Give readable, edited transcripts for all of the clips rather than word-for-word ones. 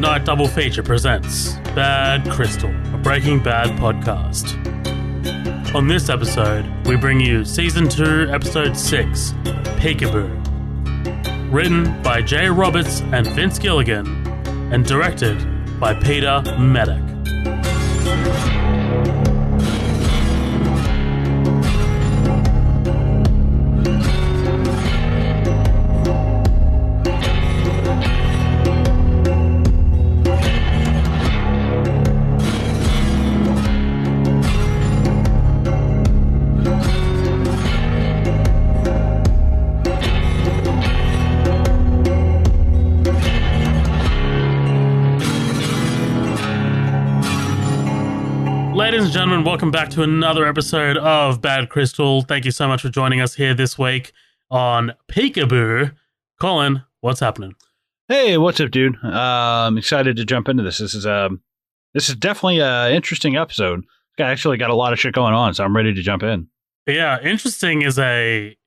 Night Double Feature presents Bad Crystal, a Breaking Bad podcast. On this episode, we bring you Season 2, Episode 6, Peekaboo. Written by Jay Roberts and Vince Gilligan, and directed by Peter Medic. Ladies and gentlemen, welcome back to another episode of Bad Crystal. Thank you so much for joining us here this week on Peekaboo. Colin, what's happening? Hey, what's up, dude? I'm excited to jump into this. This is definitely an interesting episode. I actually got a lot of shit going on, so I'm ready to jump in. Yeah, interesting is that's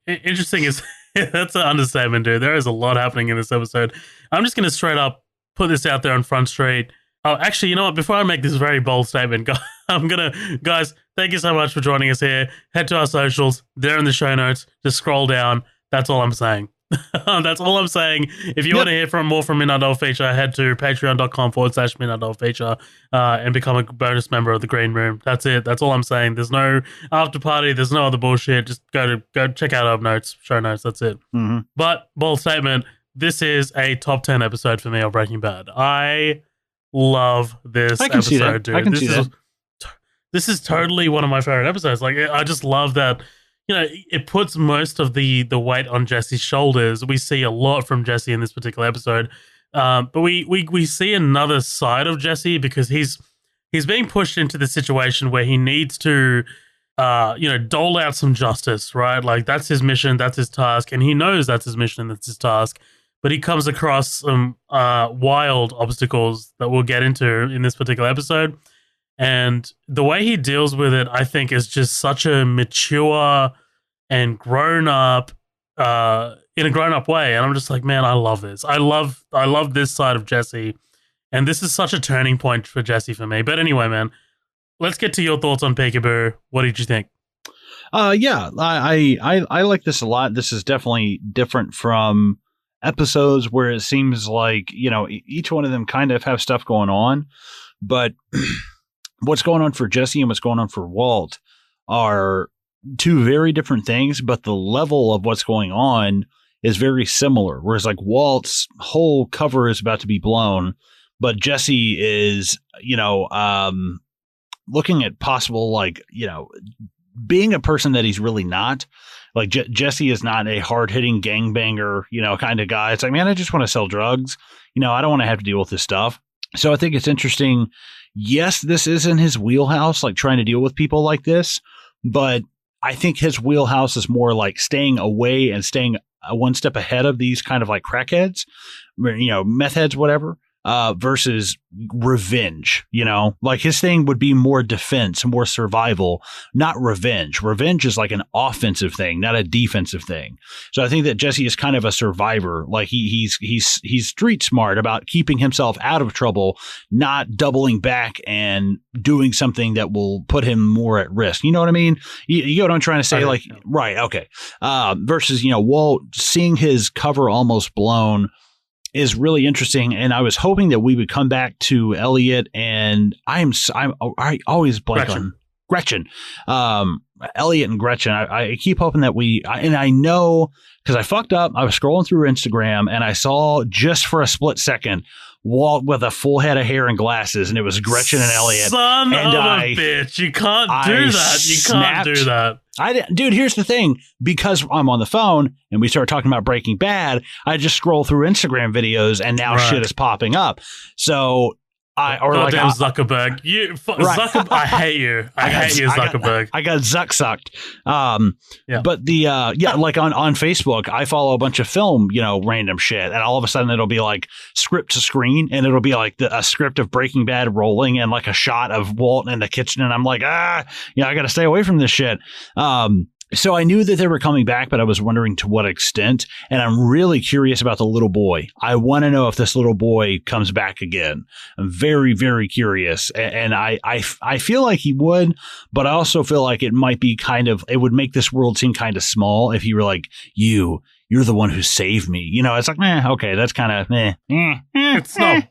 an understatement, dude. There is a lot happening in this episode. I'm just going to straight up put this out there on Front Street. Oh, actually, you know what? Before I make this very bold statement, guys, thank you so much for joining us here. Head to our socials. They're in the show notes. Just scroll down. That's all I'm saying. That's all I'm saying. If you want to hear more from Midnight Double Feature, head to patreon.com/Midnight Double Feature and become a bonus member of the Green Room. That's it. That's all I'm saying. There's no after party. There's no other bullshit. Just go check out our notes, show notes. That's it. Mm-hmm. But bold statement. This is a top 10 episode for me of Breaking Bad. I love this episode, dude. I can see that. This is totally one of my favorite episodes. Like, I just love that, you know, it puts most of the weight on Jesse's shoulders. We see a lot from Jesse in this particular episode. But we see another side of Jesse because he's being pushed into the situation where he needs to, dole out some justice, right? Like, that's his mission, that's his task, and he knows that's his mission, that's his task. But he comes across some wild obstacles that we'll get into in this particular episode. And the way he deals with it, I think, is just such a mature and grown up, in a grown up way. And I'm just like, man, I love this. I love this side of Jesse. And this is such a turning point for Jesse for me. But anyway, man, let's get to your thoughts on Peekaboo. What did you think? Yeah, I like this a lot. This is definitely different from episodes where it seems like, you know, each one of them kind of have stuff going on, but what's going on for Jesse and what's going on for Walt are two very different things, but the level of what's going on is very similar. Whereas like Walt's whole cover is about to be blown, but Jesse is, looking at possible, like, being a person that he's really not. Like Jesse is not a hard-hitting gangbanger, kind of guy. It's like, man, I just want to sell drugs. I don't want to have to deal with this stuff. So I think it's interesting. Yes, this is in his wheelhouse, like trying to deal with people like this. But I think his wheelhouse is more like staying away and staying one step ahead of these kind of like crackheads, meth heads, whatever. Versus revenge, like his thing would be more defense, more survival, not revenge. Revenge is like an offensive thing, not a defensive thing. So I think that Jesse is kind of a survivor. Like he's street smart about keeping himself out of trouble, not doubling back and doing something that will put him more at risk. You know what I mean? You know what I'm trying to say? Right. Okay. Versus, Walt seeing his cover almost blown is really interesting, and I was hoping that we would come back to Elliott and I always blank on Gretchen. Elliott and Gretchen. I keep hoping that and I know because I fucked up. I was scrolling through Instagram and I saw just for a split second Walt with a full head of hair and glasses, and it was Gretchen and Elliott. Son of a bitch! You can't do that. You can't do that. Dude, here's the thing. Because I'm on the phone and we start talking about Breaking Bad, I just scroll through Instagram videos and now shit is popping up. So Goddamn Zuckerberg. Zuckerberg, I hate you. I hate you, Zuckerberg. I got sucked. But like on Facebook, I follow a bunch of film, random shit, and all of a sudden it'll be like script to screen, and it'll be like a script of Breaking Bad rolling, and like a shot of Walt in the kitchen, and I'm like, I got to stay away from this shit. So I knew that they were coming back, but I was wondering to what extent. And I'm really curious about the little boy. I want to know if this little boy comes back again. I'm very, very curious. And I feel like he would, but I also feel like it might be it would make this world seem kind of small if he were like, you're the one who saved me. It's like, okay, that's kind of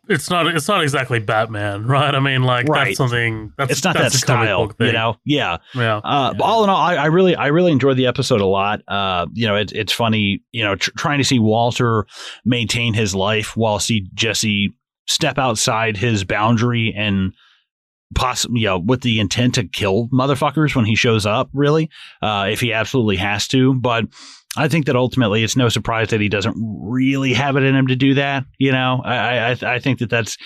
It's not exactly Batman, right? I mean, like, right. That's something it's not that style, Yeah. Yeah. But all in all, I really enjoyed the episode a lot. It's funny, trying to see Walter maintain his life while see Jesse step outside his boundary and possibly, with the intent to kill motherfuckers when he shows up, really, if he absolutely has to. But I think that ultimately it's no surprise that he doesn't really have it in him to do that. I think that's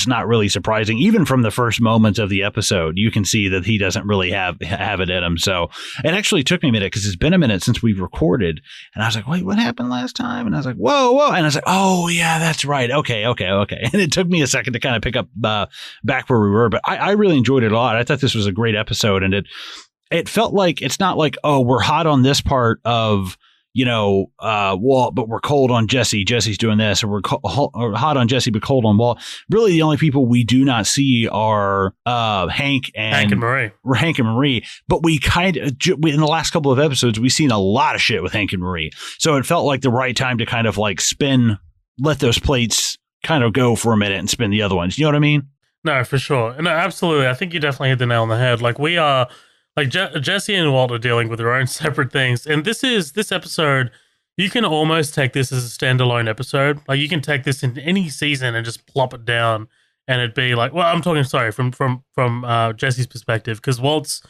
not really surprising. Even from the first moments of the episode, you can see that he doesn't really have it in him. So it actually took me a minute because it's been a minute since we've recorded. And I was like, wait, what happened last time? And I was like, whoa. And I was like, oh, yeah, that's right. Okay. And it took me a second to kind of pick up back where we were. But I really enjoyed it a lot. I thought this was a great episode. And it felt like it's not like, oh, we're hot on this part of Walt, but we're cold on Jesse. Jesse's doing this, or we're hot on Jesse, but cold on Walt. Really, the only people we do not see are Hank and Marie. Hank and Marie. But we in the last couple of episodes, we've seen a lot of shit with Hank and Marie. So it felt like the right time to kind of like let those plates kind of go for a minute and spin the other ones. You know what I mean? No, for sure. No, absolutely. I think you definitely hit the nail on the head. Like, we are. Like, Jesse and Walt are dealing with their own separate things. And this episode, you can almost take this as a standalone episode. Like, you can take this in any season and just plop it down and it'd be like, well, I'm talking, sorry, from Jesse's perspective, because Walt's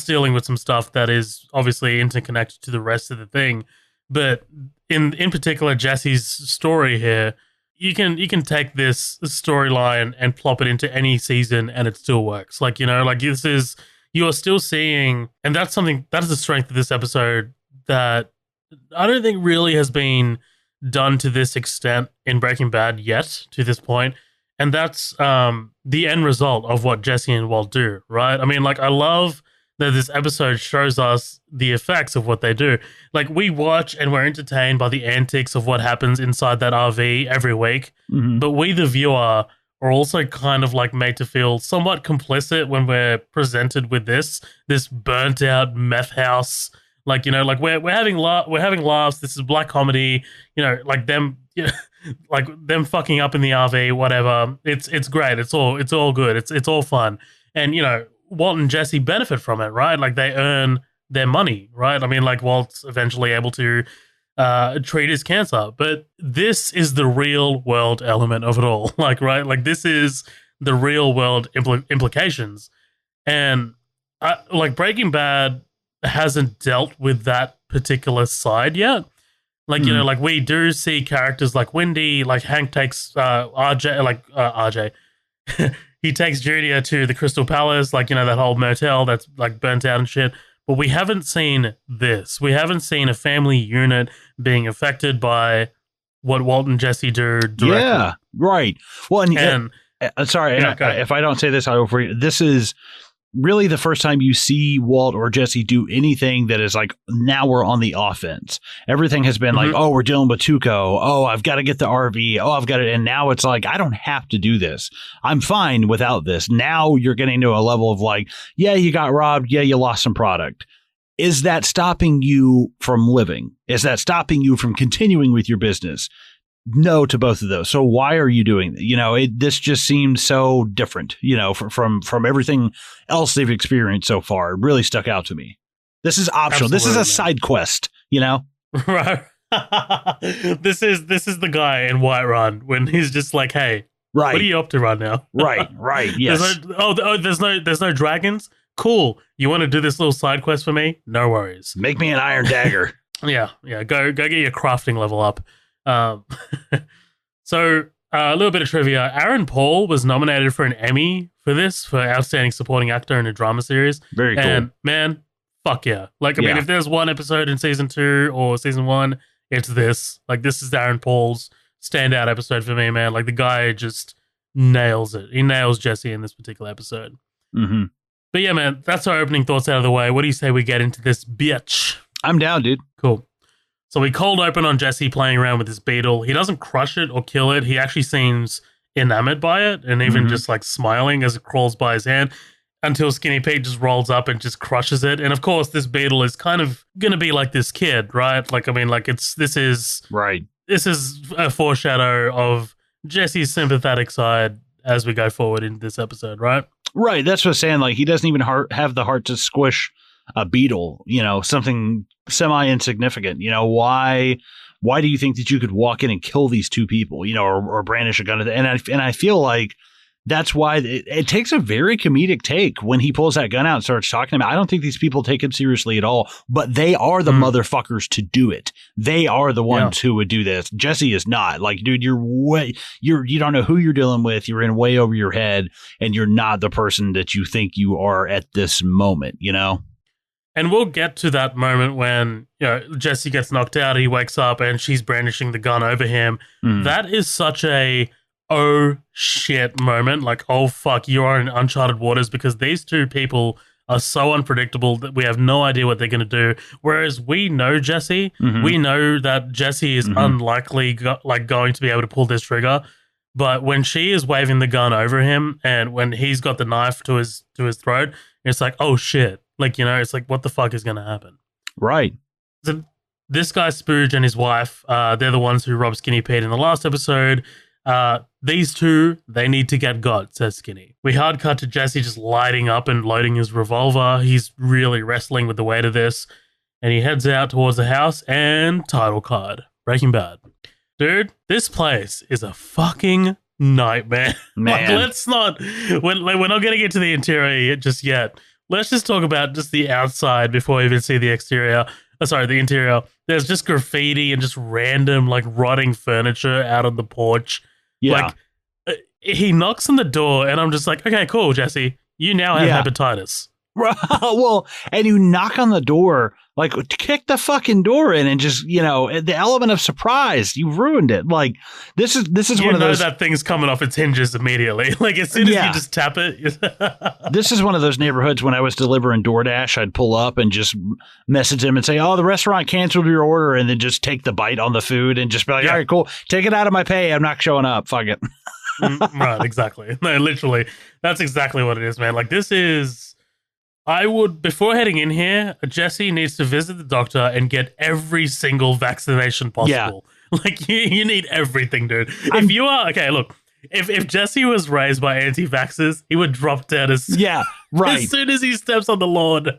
dealing with some stuff that is obviously interconnected to the rest of the thing. But in particular, Jesse's story here, you can take this storyline and plop it into any season and it still works. Like, you are still seeing, and that is the strength of this episode that I don't think really has been done to this extent in Breaking Bad yet to this point. And that's the end result of what Jesse and Walt do, right? I mean, like, I love that this episode shows us the effects of what they do. Like, we watch and we're entertained by the antics of what happens inside that RV every week. Mm-hmm. But we, the viewer, are also kind of like made to feel somewhat complicit when we're presented with this burnt out meth house. Like, like we're having laughs. This is black comedy, like them, like them fucking up in the RV, whatever. It's great. It's all good. It's all fun. And, Walt and Jesse benefit from it, right? Like, they earn their money, right? I mean, like, Walt's eventually able to treat his cancer, but this is the real world element of it all. Like, right? Like, this is the real world implications. And like, Breaking Bad hasn't dealt with that particular side yet. Like, like, we do see characters like Wendy, like Hank takes RJ. He takes Julia to the Crystal Palace, like, that whole motel that's like burnt out and shit. But we haven't seen this. We haven't seen a family unit being affected by what Walt and Jesse do directly. Yeah, right. Well, sorry, if I don't say this, I will forget. This is really the first time you see Walt or Jesse do anything that is like, now we're on the offense. Everything has been like, oh, we're dealing with Tuco. Oh, I've got to get the RV. Oh, I've got it. And now it's like, I don't have to do this. I'm fine without this. Now you're getting to a level of like, yeah, you got robbed. Yeah, you lost some product. Is that stopping you from living? Is that stopping you from continuing with your business? No to both of those. So why are you doing that? This just seems so different, from everything else they've experienced so far. It really stuck out to me. This is optional. Absolutely, this is a side quest, Right. This is the guy in Whiterun when he's just like, hey, right, what are you up to right now? Right. Yes. There's no dragons. Cool. You want to do this little side quest for me? No worries. Make me an iron dagger. Yeah. Go get your crafting level up. So a little bit of trivia. Aaron Paul was nominated for an Emmy for Outstanding Supporting Actor in a Drama Series. Very cool. And man, fuck yeah. Like, I mean, if there's one episode in season 2 or season 1, it's this. Like, this is Aaron Paul's standout episode for me, man. Like, the guy just nails it. He nails Jesse in this particular episode. Mm-hmm. But yeah, man, that's our opening thoughts out of the way. What do you say we get into this bitch? I'm down, dude. Cool. So we cold open on Jesse playing around with this beetle. He doesn't crush it or kill it. He actually seems enamored by it and even just like smiling as it crawls by his hand until Skinny Pete just rolls up and just crushes it. And of course, this beetle is kind of going to be like this kid, right? Like, I mean, like this is a foreshadow of Jesse's sympathetic side as we go forward in this episode, right? Right. That's what I'm saying. Like, he doesn't even have the heart to squish a beetle, something semi-insignificant. Why do you think that you could walk in and kill these two people, or brandish a gun at them? And I feel like that's why it takes a very comedic take when he pulls that gun out and starts talking to him. I don't think these people take him seriously at all, but they are the motherfuckers to do it. They are the ones who would do this. Jesse is not. Like, dude, you don't know who you're dealing with. You're in way over your head, and you're not the person that you think you are at this moment, And we'll get to that moment when Jesse gets knocked out, he wakes up, and she's brandishing the gun over him. That is such a oh shit moment. Like, oh fuck, you are in uncharted waters, because these two people are so unpredictable that we have no idea what they're going to do. Whereas we know Jesse, we know that Jesse is unlikely going to be able to pull this trigger. But when she is waving the gun over him, and when he's got the knife to his throat, it's like, oh shit. Like, it's like, what the fuck is going to happen? Right. So this guy, Spooge, and his wife, they're the ones who robbed Skinny Pete in the last episode. These two, they need to get got, says Skinny. We hard cut to Jesse just lighting up and loading his revolver. He's really wrestling with the weight of this. And he heads out towards the house, and title card, Breaking Bad. Dude, this place is a fucking nightmare. Man. Like, let's not, we're not getting into the interior just yet. Let's just talk about just the outside before we even see the exterior. The interior. There's just graffiti and just random, like, rotting furniture out on the porch. Yeah. Like, he knocks on the door, and I'm just like, okay, cool, Jesse. You now have hepatitis. Well, and you knock on the door, like, kick the fucking door in, and just, the element of surprise, you ruined it. Like, this is one of those. That thing's coming off its hinges immediately. Like, as soon as you just tap it. This is one of those neighborhoods when I was delivering DoorDash, I'd pull up and just message him and say, oh, the restaurant canceled your order, and then just take the bite on the food and just be like, all right, cool, take it out of my pay. I'm not showing up. Fuck it. Right, exactly. No, literally. That's exactly what it is, man. Like, this is. I would, before heading in here, Jesse needs to visit the doctor and get every single vaccination possible. Yeah. Like, you need everything, dude. If Jesse was raised by anti-vaxxers, he would drop dead as soon as he steps on the lawn.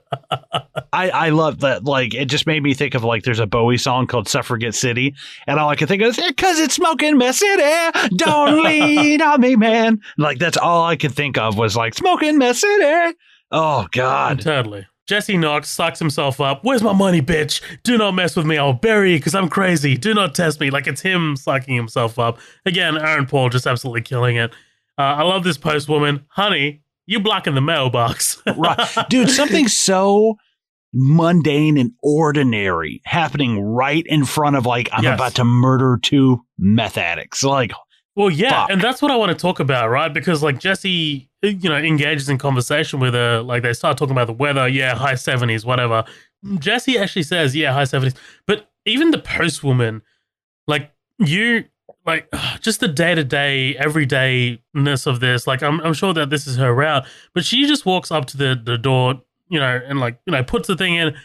I love that. Like, it just made me think of, like, there's a Bowie song called Suffragette City, and all I can think of is, because it's smoking mess city, don't lean on me, man. Like, that's all I could think of was, like, smoking mess city. Oh, God. Totally. Jesse knocks, sucks himself up. Where's my money, bitch? Do not mess with me. I'll bury you because I'm crazy. Do not test me. Like, it's him sucking himself up. Again, Aaron Paul just absolutely killing it. I love this postwoman. Honey, you blocking the mailbox. Right. Dude, something so mundane and ordinary happening right in front of, like, I'm about to murder two meth addicts. Like, well, yeah, fuck. And that's what I want to talk about, right? Because, like, Jesse, engages in conversation with her. Like, they start talking about the weather. Yeah, high 70s, whatever. Jesse actually says, yeah, high 70s. But even the postwoman, like, just the day-to-day, everydayness of this, like, I'm sure that this is her route. But she just walks up to the door, and, like, puts the thing in,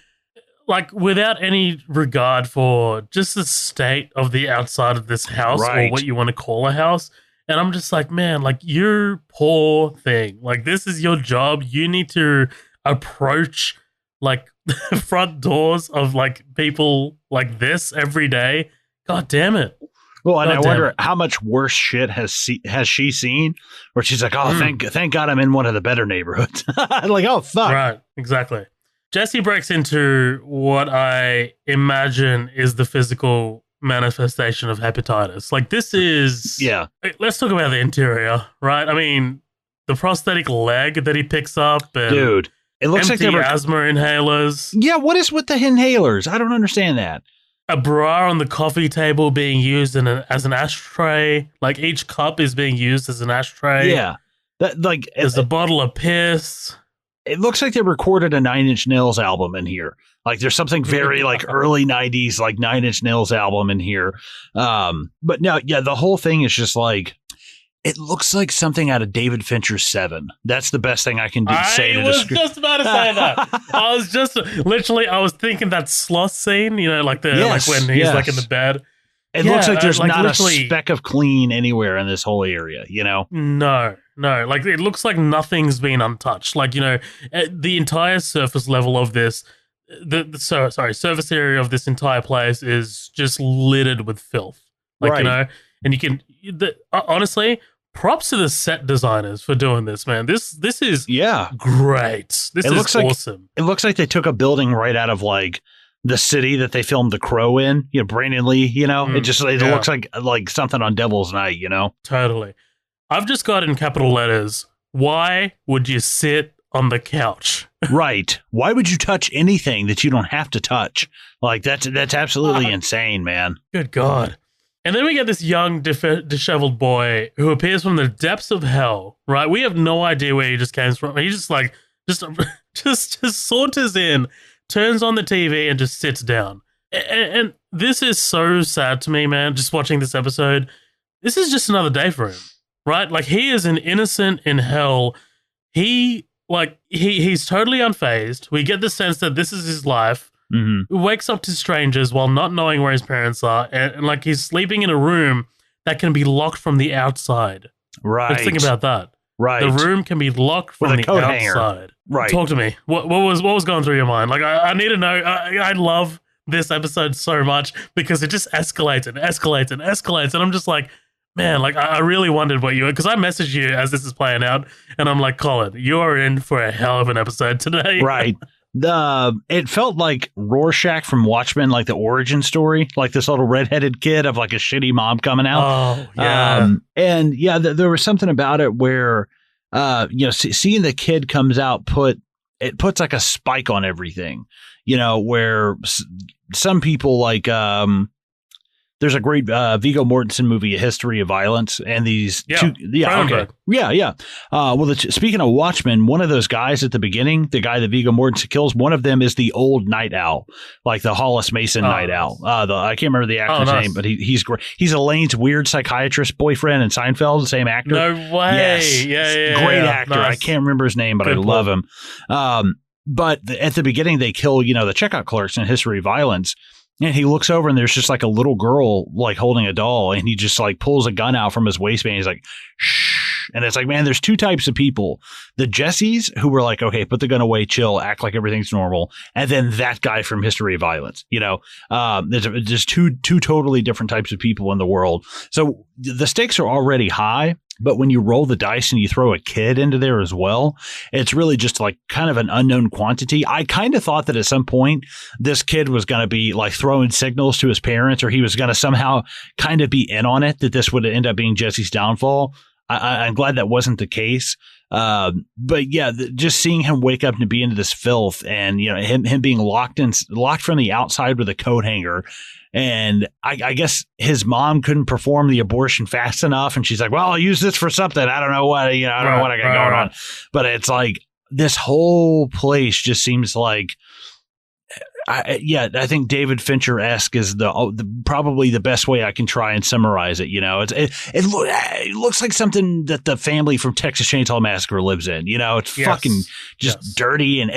like, without any regard for just the state of the outside of this house or what you want to call a house. And I'm just like, man, like, you poor thing. Like, this is your job. You need to approach, like, the front doors of, like, people like this every day. God damn it. Well, and I wonder how much worse shit has she seen, where she's like, oh, thank God I'm in one of the better neighborhoods. Like, oh, fuck. Right, exactly. Jesse breaks into what I imagine is the physical manifestation of hepatitis. Like, this is... Yeah. Let's talk about the interior, right? I mean, the prosthetic leg that he picks up. And dude, it looks like empty asthma inhalers. Yeah, what is with the inhalers? I don't understand that. A bra on the coffee table being used as an ashtray. Like, each cup is being used as an ashtray. Yeah. There's a bottle of piss. it looks like they recorded a Nine Inch Nails album in here. Like there's something very like early 90s, like Nine Inch Nails album in here. But no, yeah, the whole thing is just like, it looks like something out of David Fincher's Seven. That's the best thing I can say. I was just about to say that. I was just literally, I was thinking that sloth scene, you know, like like when he's like in the bed. It looks like there's not a speck of clean anywhere in this whole area, you know? No. Like it looks like nothing's been untouched. Like, you know, the entire surface level of this, surface area of this entire place is just littered with filth. Like, you know, and you can, honestly, props to the set designers for doing this, man. This is great. This is awesome. It looks like they took a building right out of like the city that they filmed The Crow in, you know, Brandon Lee, you know, it looks like something on Devil's Night, you know? Totally. I've just got in capital letters, why would you sit on the couch? Right. Why would you touch anything that you don't have to touch? Like that's absolutely insane, man. Good God. And then we get this young, disheveled boy who appears from the depths of hell, right? We have no idea where he just came from. He just like, just saunters in, turns on the TV and just sits down. And this is so sad to me, man, just watching this episode. This is just another day for him, right? Like he is an innocent in hell. He's totally unfazed. We get the sense that this is his life. Mm-hmm. Wakes up to strangers while not knowing where his parents are, and like he's sleeping in a room that can be locked from the outside. Right. Let's think about that. Right. The room can be locked from the outside. Hanger. Right. Talk to me. What was going through your mind? Like I need to know. I love this episode so much because it just escalates and escalates and escalates, and I'm just like, man, like I really wondered what you were, because I messaged you as this is playing out, and I'm like, Colin, you are in for a hell of an episode today. Right. It felt like Rorschach from Watchmen, like the origin story, like this little redheaded kid of like a shitty mom coming out. Oh, yeah. And yeah, there was something about it where, you know, seeing the kid comes out, puts like a spike on everything, you know, where some people like, there's a great Viggo Mortensen movie, A History of Violence, and these two. Yeah, okay. Yeah. Well, speaking of Watchmen, one of those guys at the beginning, the guy that Viggo Mortensen kills, one of them is the old Night Owl, like the Hollis Mason Night Owl. I can't remember the actor's name, but he's great. He's Elaine's weird psychiatrist boyfriend in Seinfeld, the same actor. No way. Yes. Yeah. Great actor. Nice. I can't remember his name, but I love him. But at the beginning, they kill, you know, the checkout clerks in History of Violence. And he looks over and there's just like a little girl like holding a doll, and he just like pulls a gun out from his waistband. He's like, shh. And it's like, man, there's two types of people. The Jessies who were like, okay, put the gun away, chill, act like everything's normal. And then that guy from History of Violence, you know, there's two totally different types of people in the world. So the stakes are already high. But when you roll the dice and you throw a kid into there as well, it's really just like kind of an unknown quantity. I kind of thought that at some point this kid was going to be like throwing signals to his parents, or he was going to somehow kind of be in on it, that this would end up being Jesse's downfall. I'm glad that wasn't the case. But yeah, just seeing him wake up and be into this filth, and, you know, him being locked from the outside with a coat hanger. And I guess his mom couldn't perform the abortion fast enough. And she's like, well, I'll use this for something. I don't know what, you know, I don't know what I got going on. But it's like this whole place just seems like, I think David Fincher-esque is probably the best way I can try and summarize it. You know, it looks like something that the family from Texas Chainsaw Massacre lives in. You know, it's fucking just dirty, and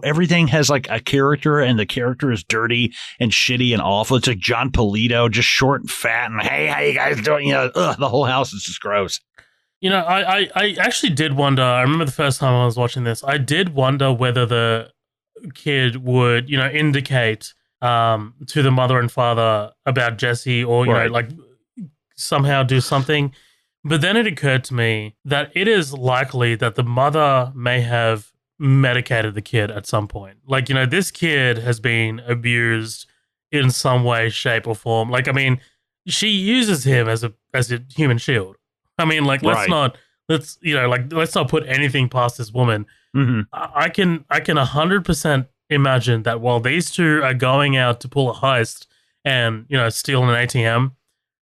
everything has like a character, and the character is dirty and shitty and awful. It's like John Polito, just short and fat, and hey, how you guys doing? You know, the whole house is just gross. You know, I actually did wonder. I remember the first time I was watching this, I did wonder whether the kid would, you know, indicate to the mother and father about Jesse, or, you know, like somehow do something. But then it occurred to me that it is likely that the mother may have medicated the kid at some point. Like, you know, this kid has been abused in some way, shape, or form. Like, I mean, she uses him as a human shield. I mean, like, let's not put anything past this woman. Mm-hmm. I can 100% imagine that while these two are going out to pull a heist and, you know, steal an ATM,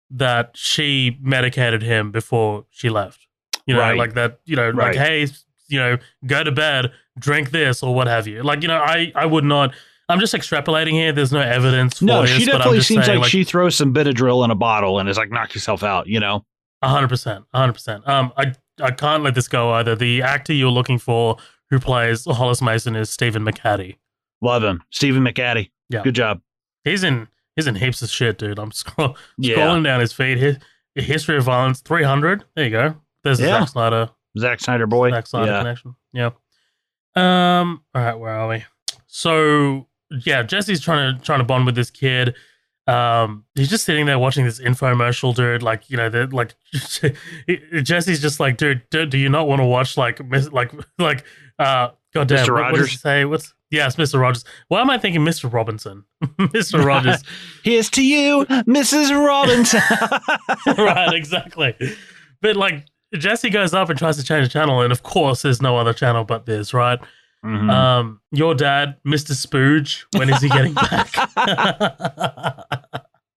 that she medicated him before she left. You know, like that, you know, like, hey, go to bed, drink this or what have you. Like, I would not. I'm just extrapolating here. There's no evidence for No, this. she but I'm definitely just seems saying, like she throws some Benadryl in a bottle and is like, knock yourself out, 100%. 100%. I can't let this go either. The actor you're looking for who plays Hollis Mason is Stephen McHattie. Love him. Stephen McHattie. Yeah. Good job. He's in heaps of shit, dude. I'm scrolling down his feed. History of Violence 300. There you go. There's a Zack Snyder boy. Zack Snyder connection. Yeah. All right, where are we? So yeah, Jesse's trying to bond with this kid. He's just sitting there watching this infomercial, dude. Like, Jesse's just like, dude, do you not want to watch goddamn, Mr. Rogers? What does he say? Yes, Mr. Rogers. Why am I thinking Mr. Robinson? Mr. Rogers. Here's to you, Mrs. Robinson. Right, exactly. But like, Jesse goes up and tries to change the channel, and of course, there's no other channel but this, right? Mm-hmm. Your dad, Mr. Spooge, when is he getting back?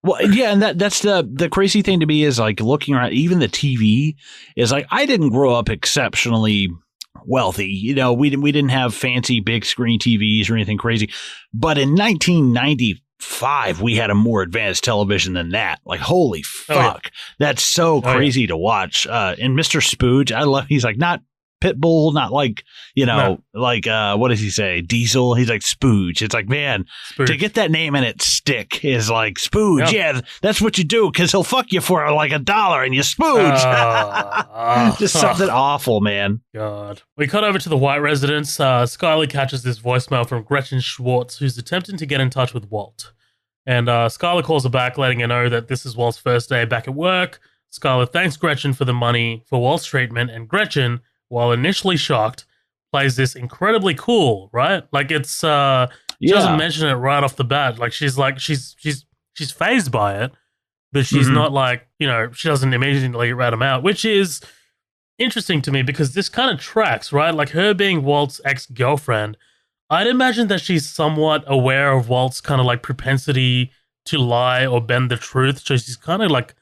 Well, yeah, and that's the crazy thing to me is like looking around, even the TV is like, I didn't grow up exceptionally wealthy. We didn't have fancy big screen TVs or anything crazy. But in 1995, we had a more advanced television than that. Like, holy fuck. That's so crazy to watch. And Mr. Spooge, I love, he's like, not Pitbull, not like, what does he say? Diesel. He's like Spooge. It's like, man, to get that name and it stick is like Spooge. Yeah, that's what you do because he'll fuck you for like $1 and you spooge. Just something awful, man. God. We cut over to the White residence. Skylar catches this voicemail from Gretchen Schwartz, who's attempting to get in touch with Walt. And Skylar calls her back, letting her know that this is Walt's first day back at work. Skylar thanks Gretchen for the money for Walt's treatment, and Gretchen, while initially shocked, plays this incredibly cool, right? Like it's she doesn't mention it right off the bat. Like she's fazed by it, but she's not like, she doesn't immediately rat him out, which is interesting to me because this kind of tracks, right? Like her being Walt's ex-girlfriend, I'd imagine that she's somewhat aware of Walt's kind of like propensity to lie or bend the truth. So she's kind of like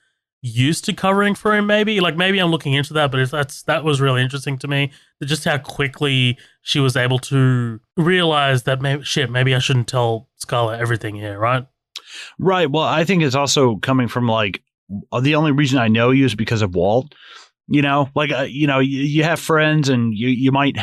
used to covering for him, maybe. Like maybe I'm looking into that, but that was really interesting to me. Just how quickly she was able to realize that maybe I shouldn't tell Skylar everything here, right? Right. Well, I think it's also coming from like the only reason I know you is because of Walt. You have friends and you might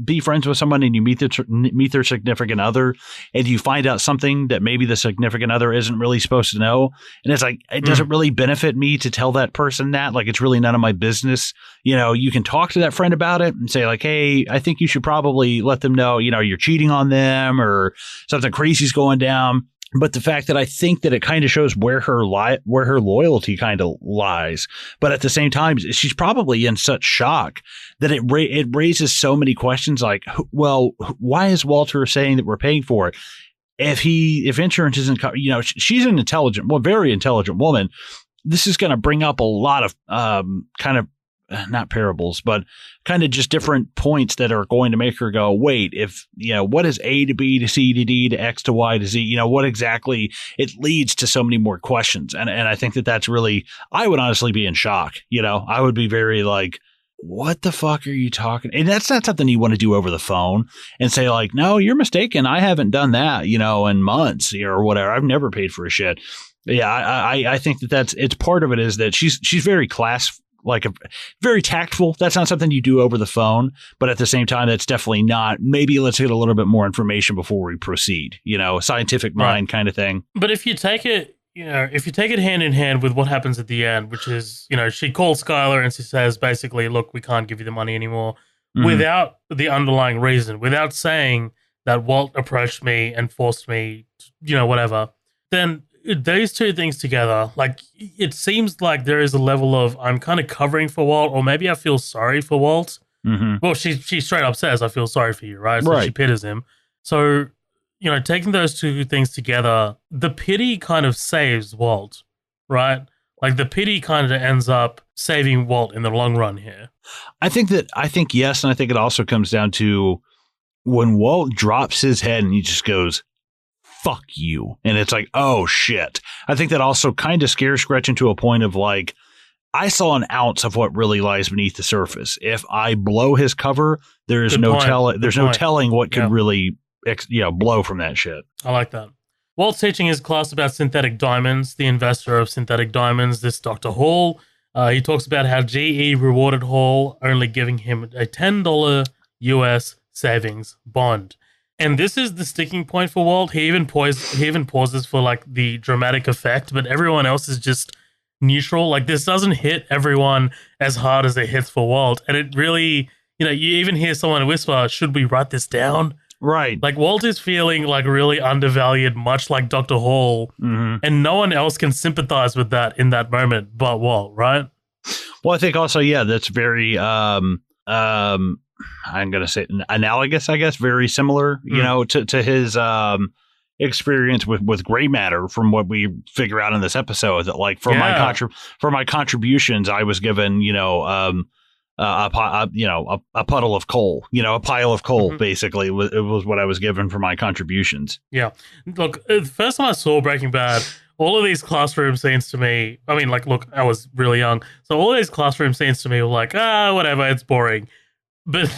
be friends with someone and you meet their significant other and you find out something that maybe the significant other isn't really supposed to know. And it's like, it doesn't really benefit me to tell that person that. Like, it's really none of my business. You can talk to that friend about it and say like, hey, I think you should probably let them know, you're cheating on them or something crazy's going down. But the fact that I think that it kind of shows where her loyalty kind of lies. But at the same time, she's probably in such shock that it raises so many questions like, well, why is Walter saying that we're paying for it? If insurance isn't, she's an very intelligent woman. This is going to bring up a lot of kind of not parables, but kind of just different points that are going to make her go, wait, if, what is A to B to C to D to X to Y to Z, what exactly, it leads to so many more questions. And I think that's really, I would honestly be in shock. I would be very like, what the fuck are you talking? And that's not something you want to do over the phone and say like, no, you're mistaken. I haven't done that, in months or whatever. I've never paid for a shit. Yeah. I think it's part of it is that she's very very tactful. That's not something you do over the phone, but at the same time, that's definitely not, maybe let's get a little bit more information before we proceed, scientific mind kind of thing. But if you take it, hand in hand with what happens at the end, which is, she calls Skylar and she says, basically, look, we can't give you the money anymore without the underlying reason, without saying that Walt approached me and forced me, whatever, then these two things together, like it seems like there is a level of I'm kind of covering for Walt, or maybe I feel sorry for Walt. Well, she straight up says, I feel sorry for you, right? So she pities him. So, taking those two things together, the pity kind of saves Walt, right? Like the pity kind of ends up saving Walt in the long run here. I think yes. And I think it also comes down to when Walt drops his head and he just goes, fuck you. And it's like, oh shit. I think that also kind of scares Gretchen to a point of like, I saw an ounce of what really lies beneath the surface. If I blow his cover, there's no telling what could really blow from that shit. I like that. Walt's teaching his class about synthetic diamonds, the investor of synthetic diamonds, this Dr. Hall. He talks about how GE rewarded Hall, only giving him a $10 US savings bond. And this is the sticking point for Walt. He even pauses for like the dramatic effect, but everyone else is just neutral. Like this doesn't hit everyone as hard as it hits for Walt. And it really, you even hear someone whisper, should we write this down? Right. Like Walt is feeling like really undervalued, much like Dr. Hall. And no one else can sympathize with that in that moment but Walt, right? Well, I think also, that's very, I'm going to say analogous, I guess, very similar, to his experience with gray matter from what we figure out in this episode. That like for my contributions, I was given, a puddle of coal, a pile of coal, basically. It was what I was given for my contributions. Yeah. Look, the first time I saw Breaking Bad, all of these classroom scenes to me, I mean, like, look, I was really young. So all these classroom scenes to me were like, whatever, it's boring. But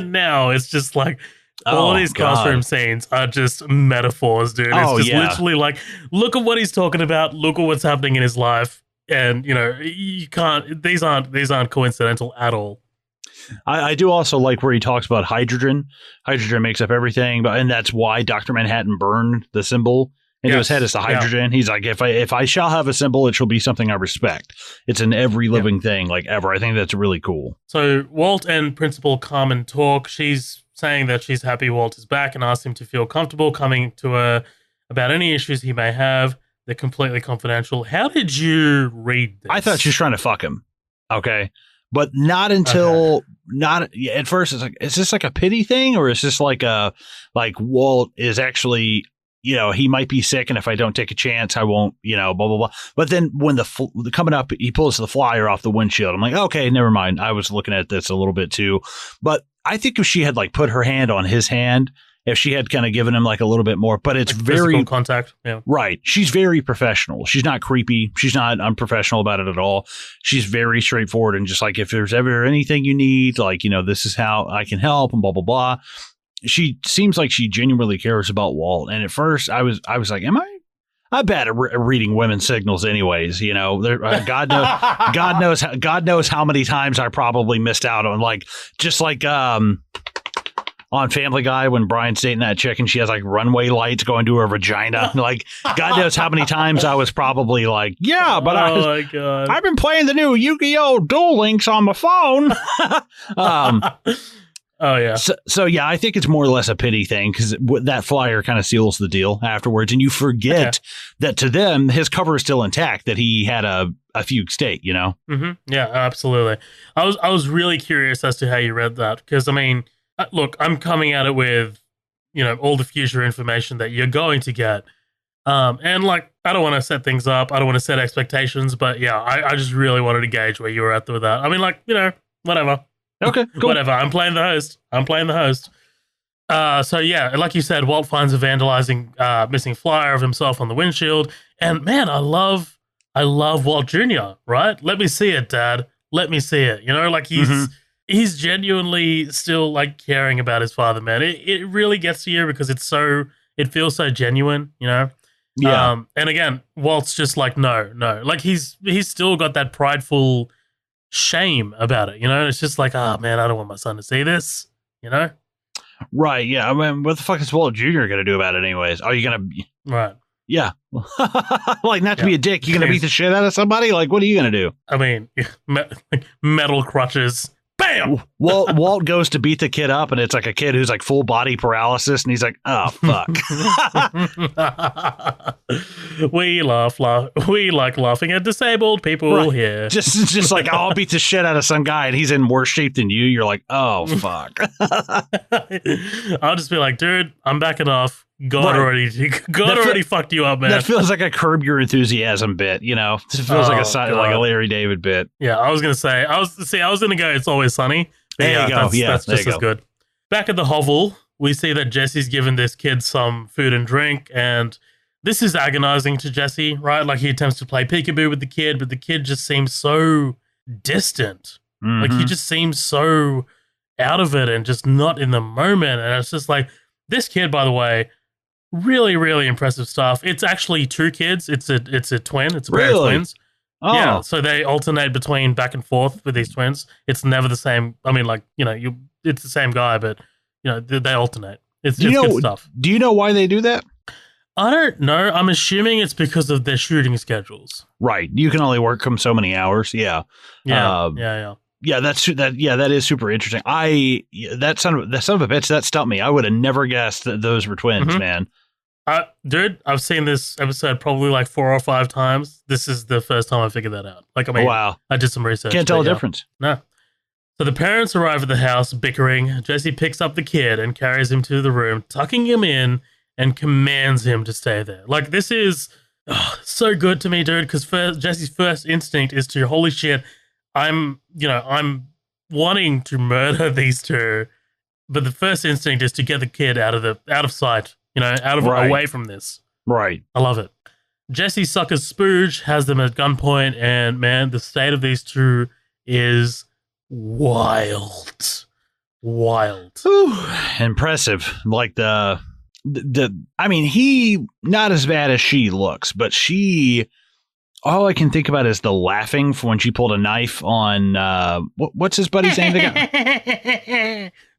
now it's just like, all of these classroom scenes are just metaphors, dude. It's just literally like, look at what he's talking about. Look at what's happening in his life. And, you can't, these aren't coincidental at all. I do also like where he talks about hydrogen. Hydrogen makes up everything, and that's why Dr. Manhattan burned the symbol into his head as the hydrogen. He's like, if I shall have a symbol, it shall be something I respect. It's in every living thing, like ever. I think that's really cool. So Walt and Principal Carmen talk. She's saying that she's happy Walt is back and asks him to feel comfortable coming to her about any issues he may have. They're completely confidential. How did you read this? I thought she was trying to fuck him. Okay. But not until at first it's like, is this like a pity thing, or is this like Walt is actually, he might be sick, and if I don't take a chance, I won't, blah, blah, blah. But then when coming up, he pulls the flyer off the windshield. I'm like, okay, never mind. I was looking at this a little bit too. But I think if she had like put her hand on his hand, if she had kind of given him like a little bit more, but it's like very physical contact. Yeah. Right. She's very professional. She's not creepy. She's not unprofessional about it at all. She's very straightforward and just like, if there's ever anything you need, like, this is how I can help and blah, blah, blah. She seems like she genuinely cares about Walt. And at first I was like, I'm bad at reading women's signals anyways. God knows how many times I probably missed out on on Family Guy when Brian's dating that chick and she has like runway lights going to her vagina. Like, God knows how many times I was probably like, my God. I've been playing the new Yu-Gi-Oh! Duel Links on my phone. Oh, yeah. So, yeah, I think it's more or less a pity thing because that flyer kind of seals the deal afterwards. And you forget that to them, his cover is still intact, that he had a fugue state, Mm-hmm. Yeah, absolutely. I was really curious as to how you read that because, I mean, look, I'm coming at it with, all the future information that you're going to get. And like, I don't want to set things up. I don't want to set expectations, but yeah, I just really wanted to gauge where you were at with that. I mean, like, whatever. Okay, cool. Whatever. I'm playing the host. So yeah, like you said, Walt finds a vandalizing, missing flyer of himself on the windshield. And man, I love Walt Jr., right? Let me see it, Dad. Let me see it. Like he's genuinely still like caring about his father, man. It really gets to you because it feels so genuine, Yeah. And again, Walt's just like, no. Like he's still got that prideful shame about it, It's just like, man, I don't want my son to see this, Right, yeah. I mean, what the fuck is Walt Jr. going to do about it anyways? Are you going to... Right. Yeah. Like, not to be a dick, you going to beat the shit out of somebody? Like, what are you going to do? I mean, metal crutches. Bam! Walt goes to beat the kid up, and it's like a kid who's like full body paralysis, and he's like, oh, fuck. We like laughing at disabled people here. Just like, I'll beat the shit out of some guy, and he's in worse shape than you. You're like, oh, fuck. I'll just be like, dude, I'm backing off. God already fucked you up, man. That feels like a Curb Your Enthusiasm bit, It feels like a Larry David bit. Yeah, I was gonna say, I was gonna go. It's Always Sunny. There you go. That's just as good. Back at the hovel, we see that Jesse's given this kid some food and drink, and this is agonizing to Jesse, right? Like he attempts to play peekaboo with the kid, but the kid just seems so distant. Mm-hmm. Like he just seems so out of it and just not in the moment. And it's just like, this kid, by the way, really, really impressive stuff. It's actually two kids. It's a twin. It's a pair of twins. Oh. Yeah, so they alternate between back and forth with these twins. It's never the same. I mean, like, it's the same guy, but they alternate. It's good stuff. Do you know why they do that? I don't know. I'm assuming it's because of their shooting schedules. Right. You can only work them so many hours. Yeah. Yeah. Yeah, that is super interesting. That son of a bitch, that stumped me. I would have never guessed that those were twins, man. Dude, I've seen this episode probably like 4 or 5 times. This is the first time I figured that out. Like, I mean, wow. I did some research. Can't tell the difference. No. So the parents arrive at the house bickering. Jesse picks up the kid and carries him to the room, tucking him in and commands him to stay there. Like, this is so good to me, dude, because Jesse's first instinct is to, holy shit, I'm wanting to murder these two, but the first instinct is to get the kid out of sight, away from this. Right. I love it. Jesse suckers Spooge, has them at gunpoint, and man, the state of these two is wild. Ooh, impressive. Like I mean, he not as bad as she looks, but all I can think about is the laughing for when she pulled a knife on what's his buddy's name?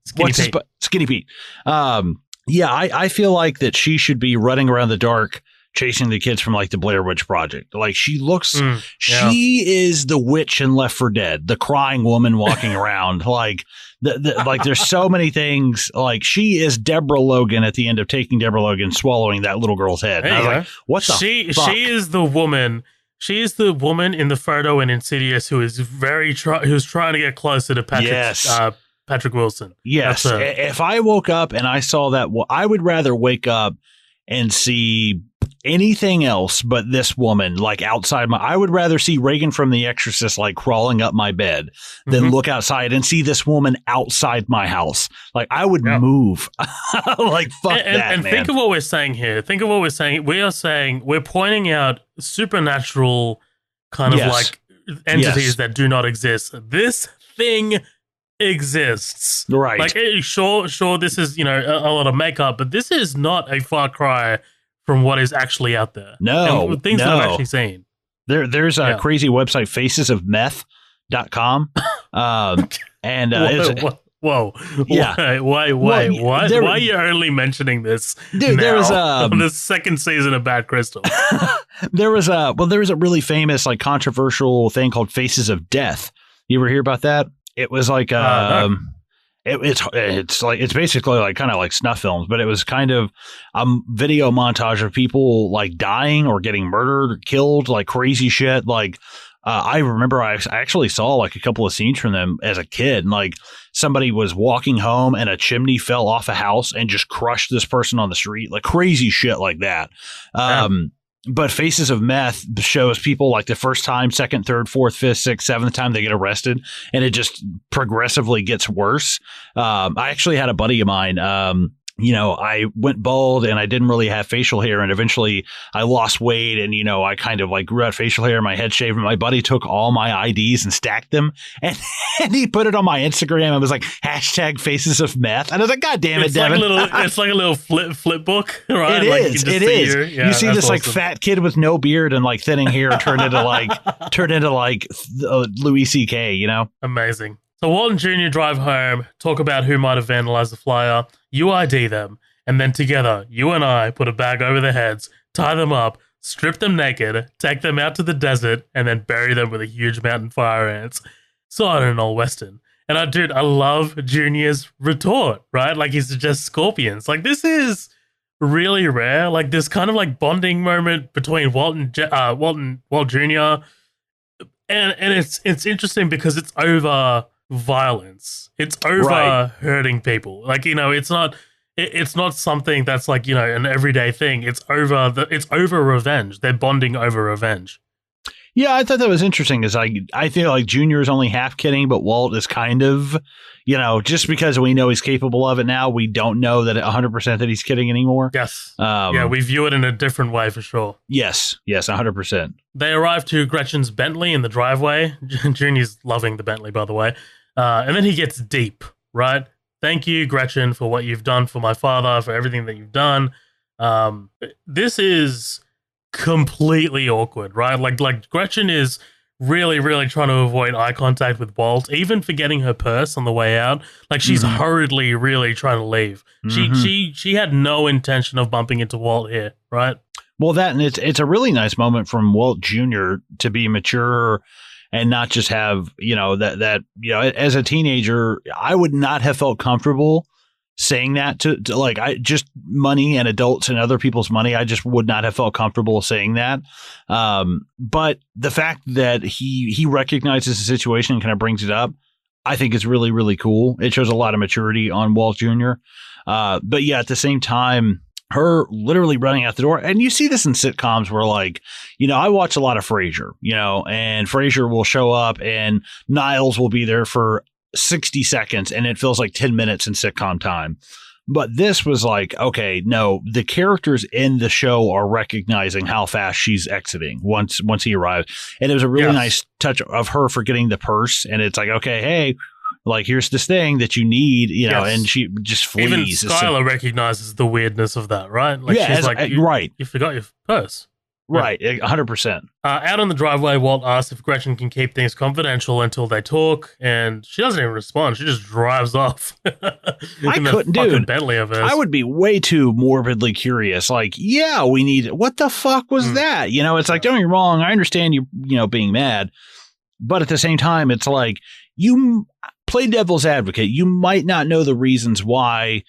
Skinny Pete. Yeah, I feel like that she should be running around the dark chasing the kids from like the Blair Witch Project. Like she looks, she is the witch in Left 4 Dead, the crying woman walking around. Like like there's so many things. Like she is Deborah Logan at the end of Taking Deborah Logan, swallowing that little girl's head. And I was like, what the fuck? She is the woman. She is the woman in the photo in Insidious who is who's trying to get closer to Patrick. Yes. Patrick Wilson. Yes. If I woke up and I saw that, I would rather wake up and see anything else but this woman, like outside I would rather see Reagan from The Exorcist, like crawling up my bed than look outside and see this woman outside my house. Like I would move. Like, fuck that, and man. Think of what we're saying here. Think of what we're saying. We're pointing out supernatural kind of like entities that do not exist. This thing exists. Right. Like, sure, this is, a lot of makeup, but this is not a far cry from what is actually out there. No. And things that I've actually seen. There's a crazy website, facesofmeth.com. And Whoa. Yeah. Why? What? Why are you only mentioning this? Dude, there was on the second season of Bad Crystal. there was a really famous, like, controversial thing called Faces of Death. You ever hear about that? It was like no. It's basically like kind of like snuff films, but it was kind of a video montage of people like dying or getting murdered or killed, like crazy shit. Like I remember I actually saw like a couple of scenes from them as a kid, and like somebody was walking home and a chimney fell off a house and just crushed this person on the street, like crazy shit like that. But Faces of Meth shows people like the first time, second, third, fourth, fifth, sixth, seventh time they get arrested, and it just progressively gets worse. I actually had a buddy of mine. I went bald and I didn't really have facial hair, and eventually I lost weight, and I kind of like grew out facial hair, my head shaved, and my buddy took all my IDs and stacked them, and he put it on my Instagram. It was like #Faces of Meth, and I was like, God damn it, Devin! It's like a little flip book, right? It is. You see this like fat kid with no beard and like thinning hair turn into like Louis C.K. Amazing. So Walt and Junior drive home, talk about who might have vandalized the flyer. You ID them, and then together, you and I put a bag over their heads, tie them up, strip them naked, take them out to the desert, and then bury them with a huge mountain of fire ants. Sort of an old Western. And I love Junior's retort, right? Like, he suggests scorpions. Like, this is really rare. Like, this kind of like bonding moment between Walt Jr. And it's interesting because it's over violence. It's over hurting people. Like, it's not something that's like, an everyday thing. It's over revenge. They're bonding over revenge. Yeah, I thought that was interesting. Is I feel like Junior is only half kidding, but Walt is kind of, just because we know he's capable of it now, we don't know that 100% that he's kidding anymore. Yes. Yeah, we view it in a different way for sure. Yes, 100%. They arrive to Gretchen's Bentley in the driveway. Junior's loving the Bentley, by the way. And then he gets deep, right? Thank you, Gretchen, for what you've done for my father, for everything that you've done. This is completely awkward, right? Like Gretchen is really, really trying to avoid eye contact with Walt, even forgetting her purse on the way out. Like she's hurriedly really trying to leave. She had no intention of bumping into Walt here, right? Well, and it's a really nice moment from Walt Jr. to be mature and not just have, that as a teenager, I would not have felt comfortable saying that to like, I just money and adults and other people's money. I just would not have felt comfortable saying that. But the fact that he recognizes the situation and kind of brings it up, I think is really, really cool. It shows a lot of maturity on Walt Jr. But yeah, at the same time, her literally running out the door. And you see this in sitcoms where I watch a lot of Frasier, and Frasier will show up and Niles will be there for 60 seconds and it feels like 10 minutes in sitcom time. But this was like, okay, no, the characters in the show are recognizing how fast she's exiting once he arrives. And it was a really nice touch of her forgetting the purse. And it's like, okay, hey, like, here's this thing that you need, and she just flees. Even Skylar recognizes the weirdness of that, right? Like, she's right. You forgot your purse. Right, 100%. Out on the driveway, Walt asks if Gretchen can keep things confidential until they talk, and she doesn't even respond. She just drives off. I couldn't, dude. Bentley of hers. I would be way too morbidly curious. Like, yeah, we need. What the fuck was that? It's like, don't get me wrong. I understand you, being mad, but at the same time, it's like you play devil's advocate. You might not know the reasons why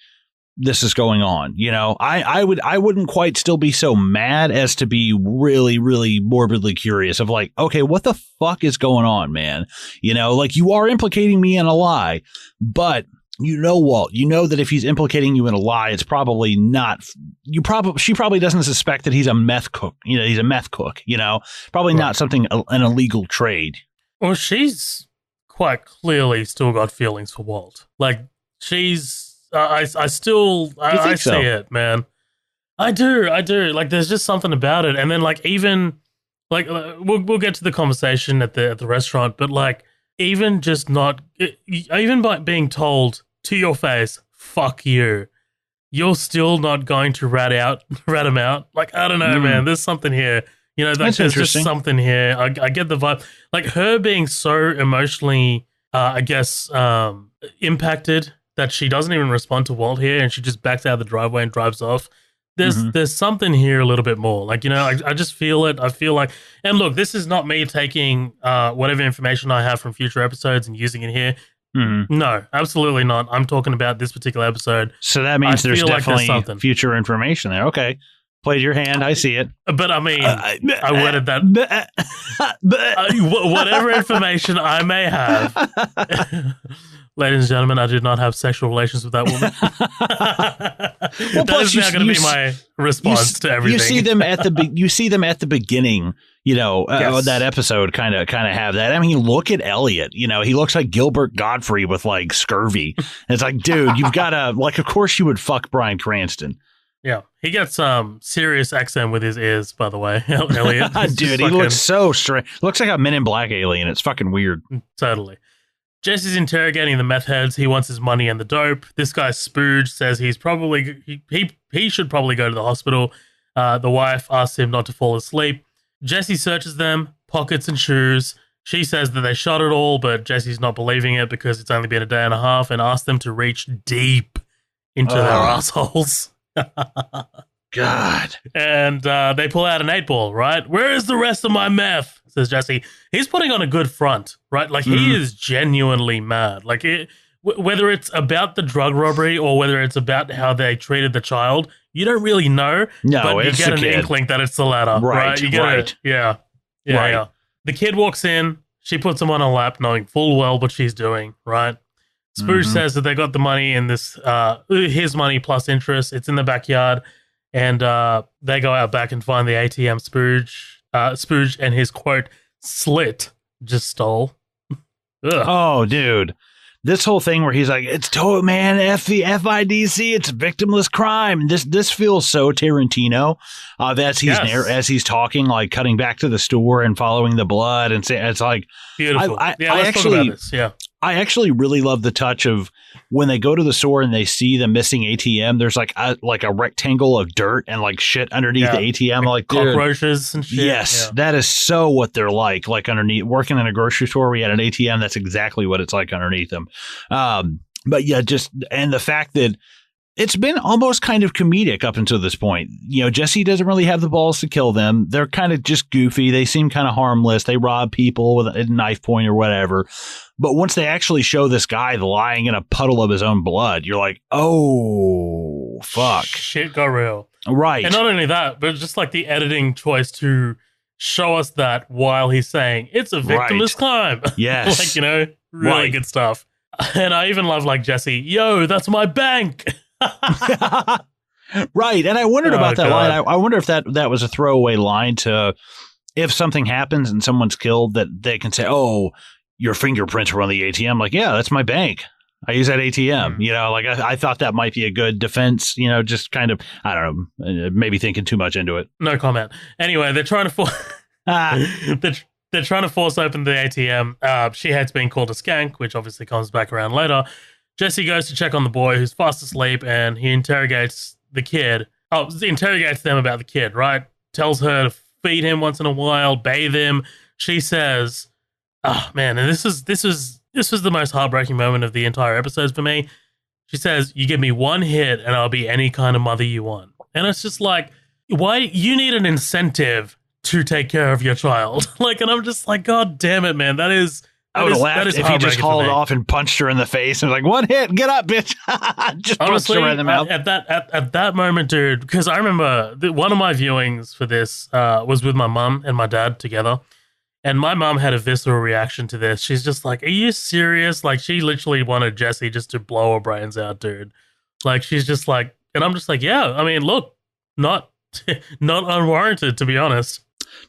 this is going on. I wouldn't quite still be so mad as to be really, really morbidly curious of like, okay, what the fuck is going on, man? Like, you are implicating me in a lie, but Walt, that if he's implicating you in a lie, it's probably not, she probably doesn't suspect that he's a meth cook. He's a meth cook, probably not something, an illegal trade. Well, she's quite clearly still got feelings for Walt. Like, she's, I still see it, man. I do. Like, there's just something about it. And then, like, even like we'll get to the conversation at the restaurant, but like, even just not, even by being told to your face, "Fuck you," you're still not going to rat him out. Like, I don't know, man. There's something here. There's just something here. I get the vibe. Like, her being so emotionally, impacted that she doesn't even respond to Walt here, and she just backs out of the driveway and drives off. There's something here a little bit more. Like, I just feel it. I feel like, and look, this is not me taking whatever information I have from future episodes and using it here. No, absolutely not. I'm talking about this particular episode. So that means there's definitely future information there. Okay. Played your hand. I see it. But I mean, I worded that. Whatever information I may have. Ladies and gentlemen, I did not have sexual relations with that woman. That is now going to be my response to everything. You see them at the beginning, of that episode kind of have that. I mean, look at Elliott. He looks like Gilbert Gottfried with like scurvy. And it's like, dude, you've got to, like, of course you would fuck Bryan Cranston. Yeah, he gets serious accent with his ears, by the way, Elliott. Dude, he looks so strange. Looks like a Men in Black alien. It's fucking weird. Totally. Jesse's interrogating the meth heads. He wants his money and the dope. This guy Spooge says he should probably go to the hospital. The wife asks him not to fall asleep. Jesse searches them, pockets and shoes. She says that they shot it all, but Jesse's not believing it because it's only been a day and a half, and asks them to reach deep into their assholes. God. And they pull out an 8-ball, right? Where is the rest of my meth? Says Jesse. He's putting on a good front, right? Like, he is genuinely mad. Like, whether it's about the drug robbery or whether it's about how they treated the child, you don't really know. No, but you get an inkling that it's the latter, right? You get it. Yeah. The kid walks in. She puts him on her lap, knowing full well what she's doing, right? Spooge says that they got the money in this, his money plus interest. It's in the backyard. And they go out back and find the ATM Spooge and his, quote, Slit just stole. Ugh. Oh, dude. This whole thing where he's like, it's total, man, FIDC, it's victimless crime. This feels so Tarantino. As he's talking, like cutting back to the store and following the blood, and it's like beautiful. I let's talk about this. Yeah, I actually really love the touch of when they go to the store and they see the missing ATM. There's like a rectangle of dirt and like shit underneath the ATM, like cockroaches and shit. Yes, that is so what they're like underneath. Working in a grocery store, we had an ATM. That's exactly what it's like underneath them. But yeah, and the fact that it's been almost kind of comedic up until this point. You know, Jesse doesn't really have the balls to kill them. They're kind of just goofy. They seem kind of harmless. They rob people with a knife point or whatever. But once they actually show this guy lying in a puddle of his own blood, you're like, oh, fuck. Shit got real. Right. And not only that, but just like the editing choice to show us that while he's saying it's a victimless crime. Yes. Like, you know, really good stuff. And I even love like Jesse, yo, that's my bank. Right. And I wondered about that line. I wonder if that was a throwaway line to if something happens and someone's killed that they can say, oh, your fingerprints were on the ATM. Like, yeah, that's my bank. I use that ATM. You know, like I thought that might be a good defense, you know, just kind of, I don't know, maybe thinking too much into it. No comment. Anyway, they're trying to they're trying to force open the ATM. She hates being called a skank, which obviously comes back around later. Jesse goes to check on the boy who's fast asleep, and he interrogates the kid. Interrogates them about the kid, right? Tells her to feed him once in a while, bathe him. She says, oh man, and this was the most heartbreaking moment of the entire episode for me. She says, you give me one hit and I'll be any kind of mother you want. And it's just like, why you need an incentive to take care of your child? Like, and I'm just like, God damn it, man. I would have laughed if he just hauled off and punched her in the face and was like, one hit, get up, bitch. Just honestly, punched her right in the mouth. At that moment, dude, because I remember one of my viewings for this was with my mum and my dad together. And my mum had a visceral reaction to this. She's just like, are you serious? Like, she literally wanted Jesse just to blow her brains out, dude. Like, she's just like, and I'm just like, yeah, I mean, look, not unwarranted, to be honest.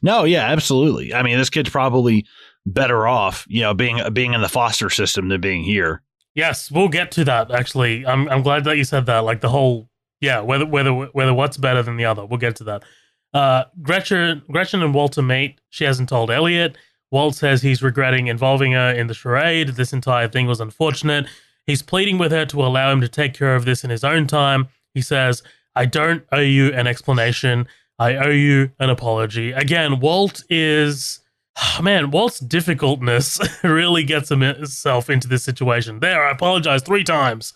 No, yeah, absolutely. I mean, this kid's probably better off, you know, being in the foster system than being here. Yes, we'll get to that. Actually, I'm glad that you said that. Like the whole, yeah, whether what's better than the other. We'll get to that. Gretchen and Walter meet. She hasn't told Elliott. Walt says he's regretting involving her in the charade. This entire thing was unfortunate. He's pleading with her to allow him to take care of this in his own time. He says, I don't owe you an explanation. I owe you an apology. Again, Walt's difficultness really gets himself into this situation. There, I apologize 3 times.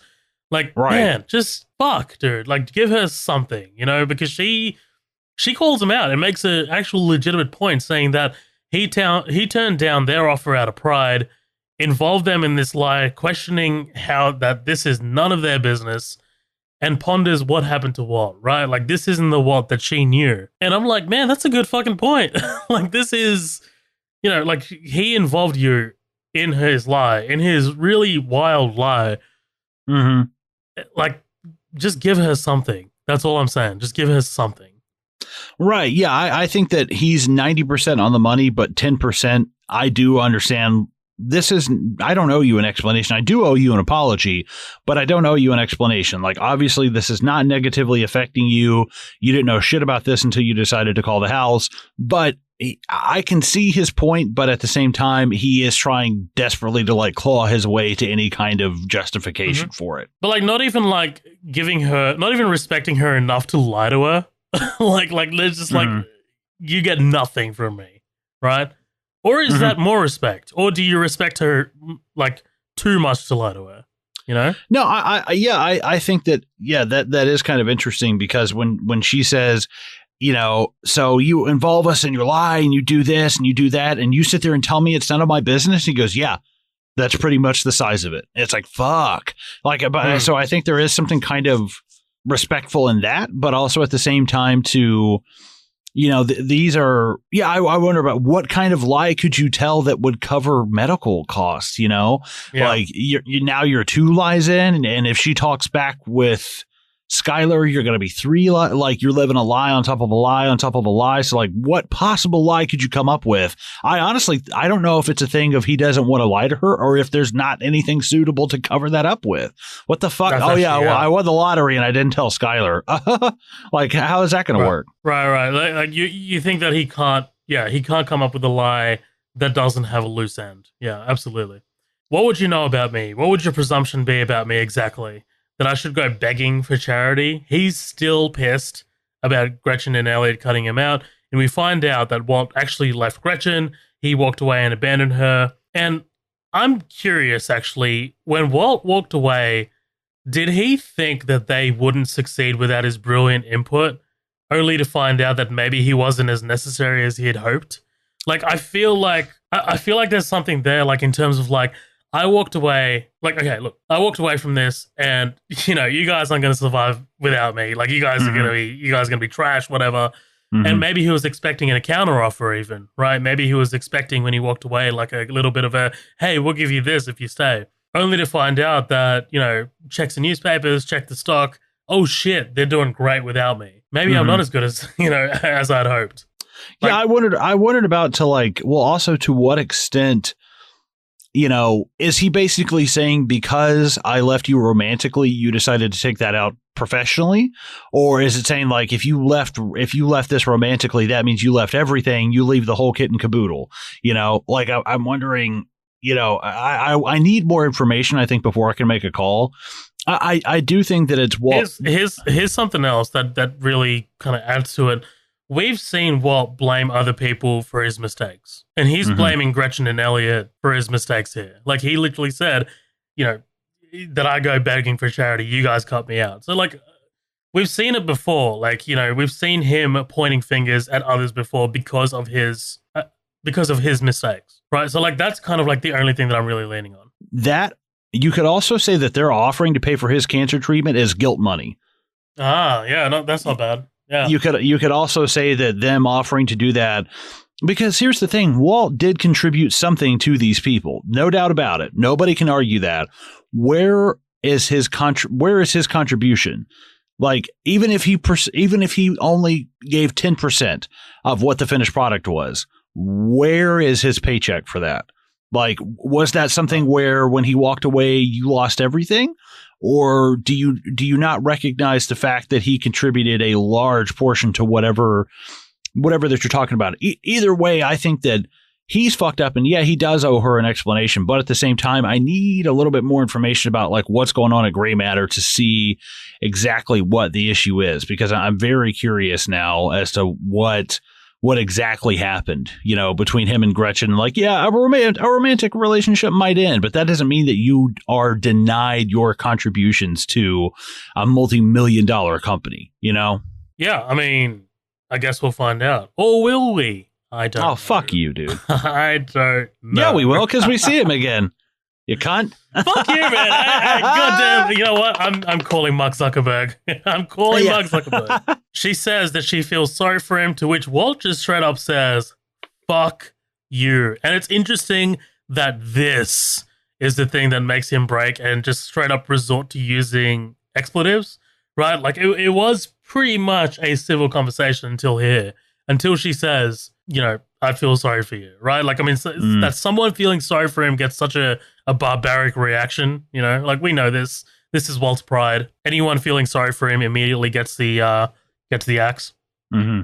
Like, right. Man, just fuck, dude. Like, give her something, you know, because she calls him out and makes an actual legitimate point saying that he turned down their offer out of pride, involved them in this lie, questioning how that this is none of their business, and ponders what happened to Walt, right? Like, this isn't the Walt that she knew. And I'm like, man, that's a good fucking point. Like, this is, you know, like, he involved you in his lie, in his really wild lie. Mm-hmm. Like, just give her something. That's all I'm saying. Just give her something. Right. Yeah, I think that he's 90% on the money, but 10%, I do understand. I don't owe you an explanation. I do owe you an apology, but I don't owe you an explanation. Like, obviously, this is not negatively affecting you. You didn't know shit about this until you decided to call the house. But I can see his point, but at the same time, he is trying desperately to, like, claw his way to any kind of justification for it. But, like, not even, like, not even respecting her enough to lie to her. like, let's just, like, you get nothing from me, right? Or is that more respect? Or do you respect her, like, too much to lie to her? You know? No, I think that, yeah, that is kind of interesting because when she says, you know, so you involve us in your lie and you do this and you do that and you sit there and tell me it's none of my business. He goes, yeah, that's pretty much the size of it. It's like, fuck. Like, so I think there is something kind of respectful in that, but also at the same time to, you know, these are, yeah, I wonder about what kind of lie could you tell that would cover medical costs, you know? Yeah. Like, now you're 2 lies in, and if she talks back with Skylar, you're going to be like you're living a lie on top of a lie on top of a lie. So like, what possible lie could you come up with? I don't know if it's a thing of he doesn't want to lie to her or if there's not anything suitable to cover that up with. What the fuck? That's well, I won the lottery and I didn't tell Skylar. Like, how is that going to work? Right. Like you think that he can't come up with a lie that doesn't have a loose end. Yeah, absolutely. What would you know about me? What would your presumption be about me exactly? That I should go begging for charity? He's still pissed about Gretchen and Elliott cutting him out. And we find out that Walt actually left Gretchen. He walked away and abandoned her. And I'm curious, actually, when Walt walked away, did he think that they wouldn't succeed without his brilliant input, only to find out that maybe he wasn't as necessary as he had hoped? Like, I feel like there's something there, like, in terms of, like, I walked away, like, okay, look, I walked away from this and, you know, you guys aren't going to survive without me. Like, you guys are going to be trash, whatever. And maybe he was expecting a counter offer even, right? Maybe he was expecting when he walked away, like a little bit of a, hey, we'll give you this if you stay. Only to find out that, you know, check the newspapers, check the stock. Oh shit, they're doing great without me. Maybe I'm not as good as, you know, as I'd hoped. Like, yeah, I wondered about also to what extent, you know, is he basically saying because I left you romantically, you decided to take that out professionally? Or is it saying like if you left this romantically, that means you left everything, you leave the whole kit and caboodle? You know, like I'm wondering, you know, I need more information, I think, before I can make a call. I do think that it's Walt. Here's something else that really kind of adds to it. We've seen Walt blame other people for his mistakes, and he's blaming Gretchen and Elliott for his mistakes here. Like, he literally said, you know, that I go begging for charity, you guys cut me out. So, like, we've seen it before. Like, you know, we've seen him pointing fingers at others before because of his mistakes, right? So, like, that's kind of like the only thing that I'm really leaning on. That you could also say that they're offering to pay for his cancer treatment as guilt money. Ah, yeah, no, that's not bad. Yeah. You could also say that them offering to do that, because here's the thing, Walt did contribute something to these people, no doubt about it. Nobody can argue that. Where is his contribution? Like, even if he only gave 10% of what the finished product was, where is his paycheck for that? Like, was that something where when he walked away, you lost everything? Or do you not recognize the fact that he contributed a large portion to whatever that you're talking about? Either way, I think that he's fucked up, and yeah, he does owe her an explanation. But at the same time, I need a little bit more information about like what's going on at Gray Matter to see exactly what the issue is, because I'm very curious now as to what exactly happened, you know, between him and Gretchen. Like, yeah, a romantic relationship might end, but that doesn't mean that you are denied your contributions to a multi-million-dollar company, you know? Yeah, I mean, I guess we'll find out. Or will we? I don't know. Fuck you, dude. I don't know. Yeah, we will, because we see him again. You cunt. Fuck you, man. Goddamn. You know what? I'm calling Mark Zuckerberg. I'm calling Mark Zuckerberg. She says that she feels sorry for him, to which Walt just straight up says, fuck you. And it's interesting that this is the thing that makes him break and just straight up resort to using expletives, right? Like, it was pretty much a civil conversation until she says, you know, I feel sorry for you, right? Like, I mean, that someone feeling sorry for him gets such a barbaric reaction, you know? Like, we know this. This is Walt's pride. Anyone feeling sorry for him immediately gets the axe. Mm-hmm.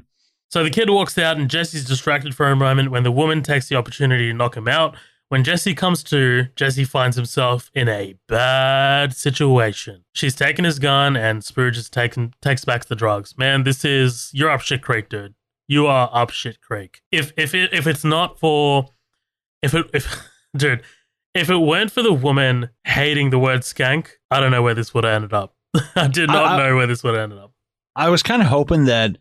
So the kid walks out, and Jesse's distracted for a moment when the woman takes the opportunity to knock him out. When Jesse comes to, Jesse finds himself in a bad situation. She's taken his gun, and Spooge takes back the drugs. Man, you're up shit creek, dude. You are up shit creek. If it weren't for the woman hating the word skank, I don't know where this would have ended up. I did not know where this would have ended up. I was kind of hoping that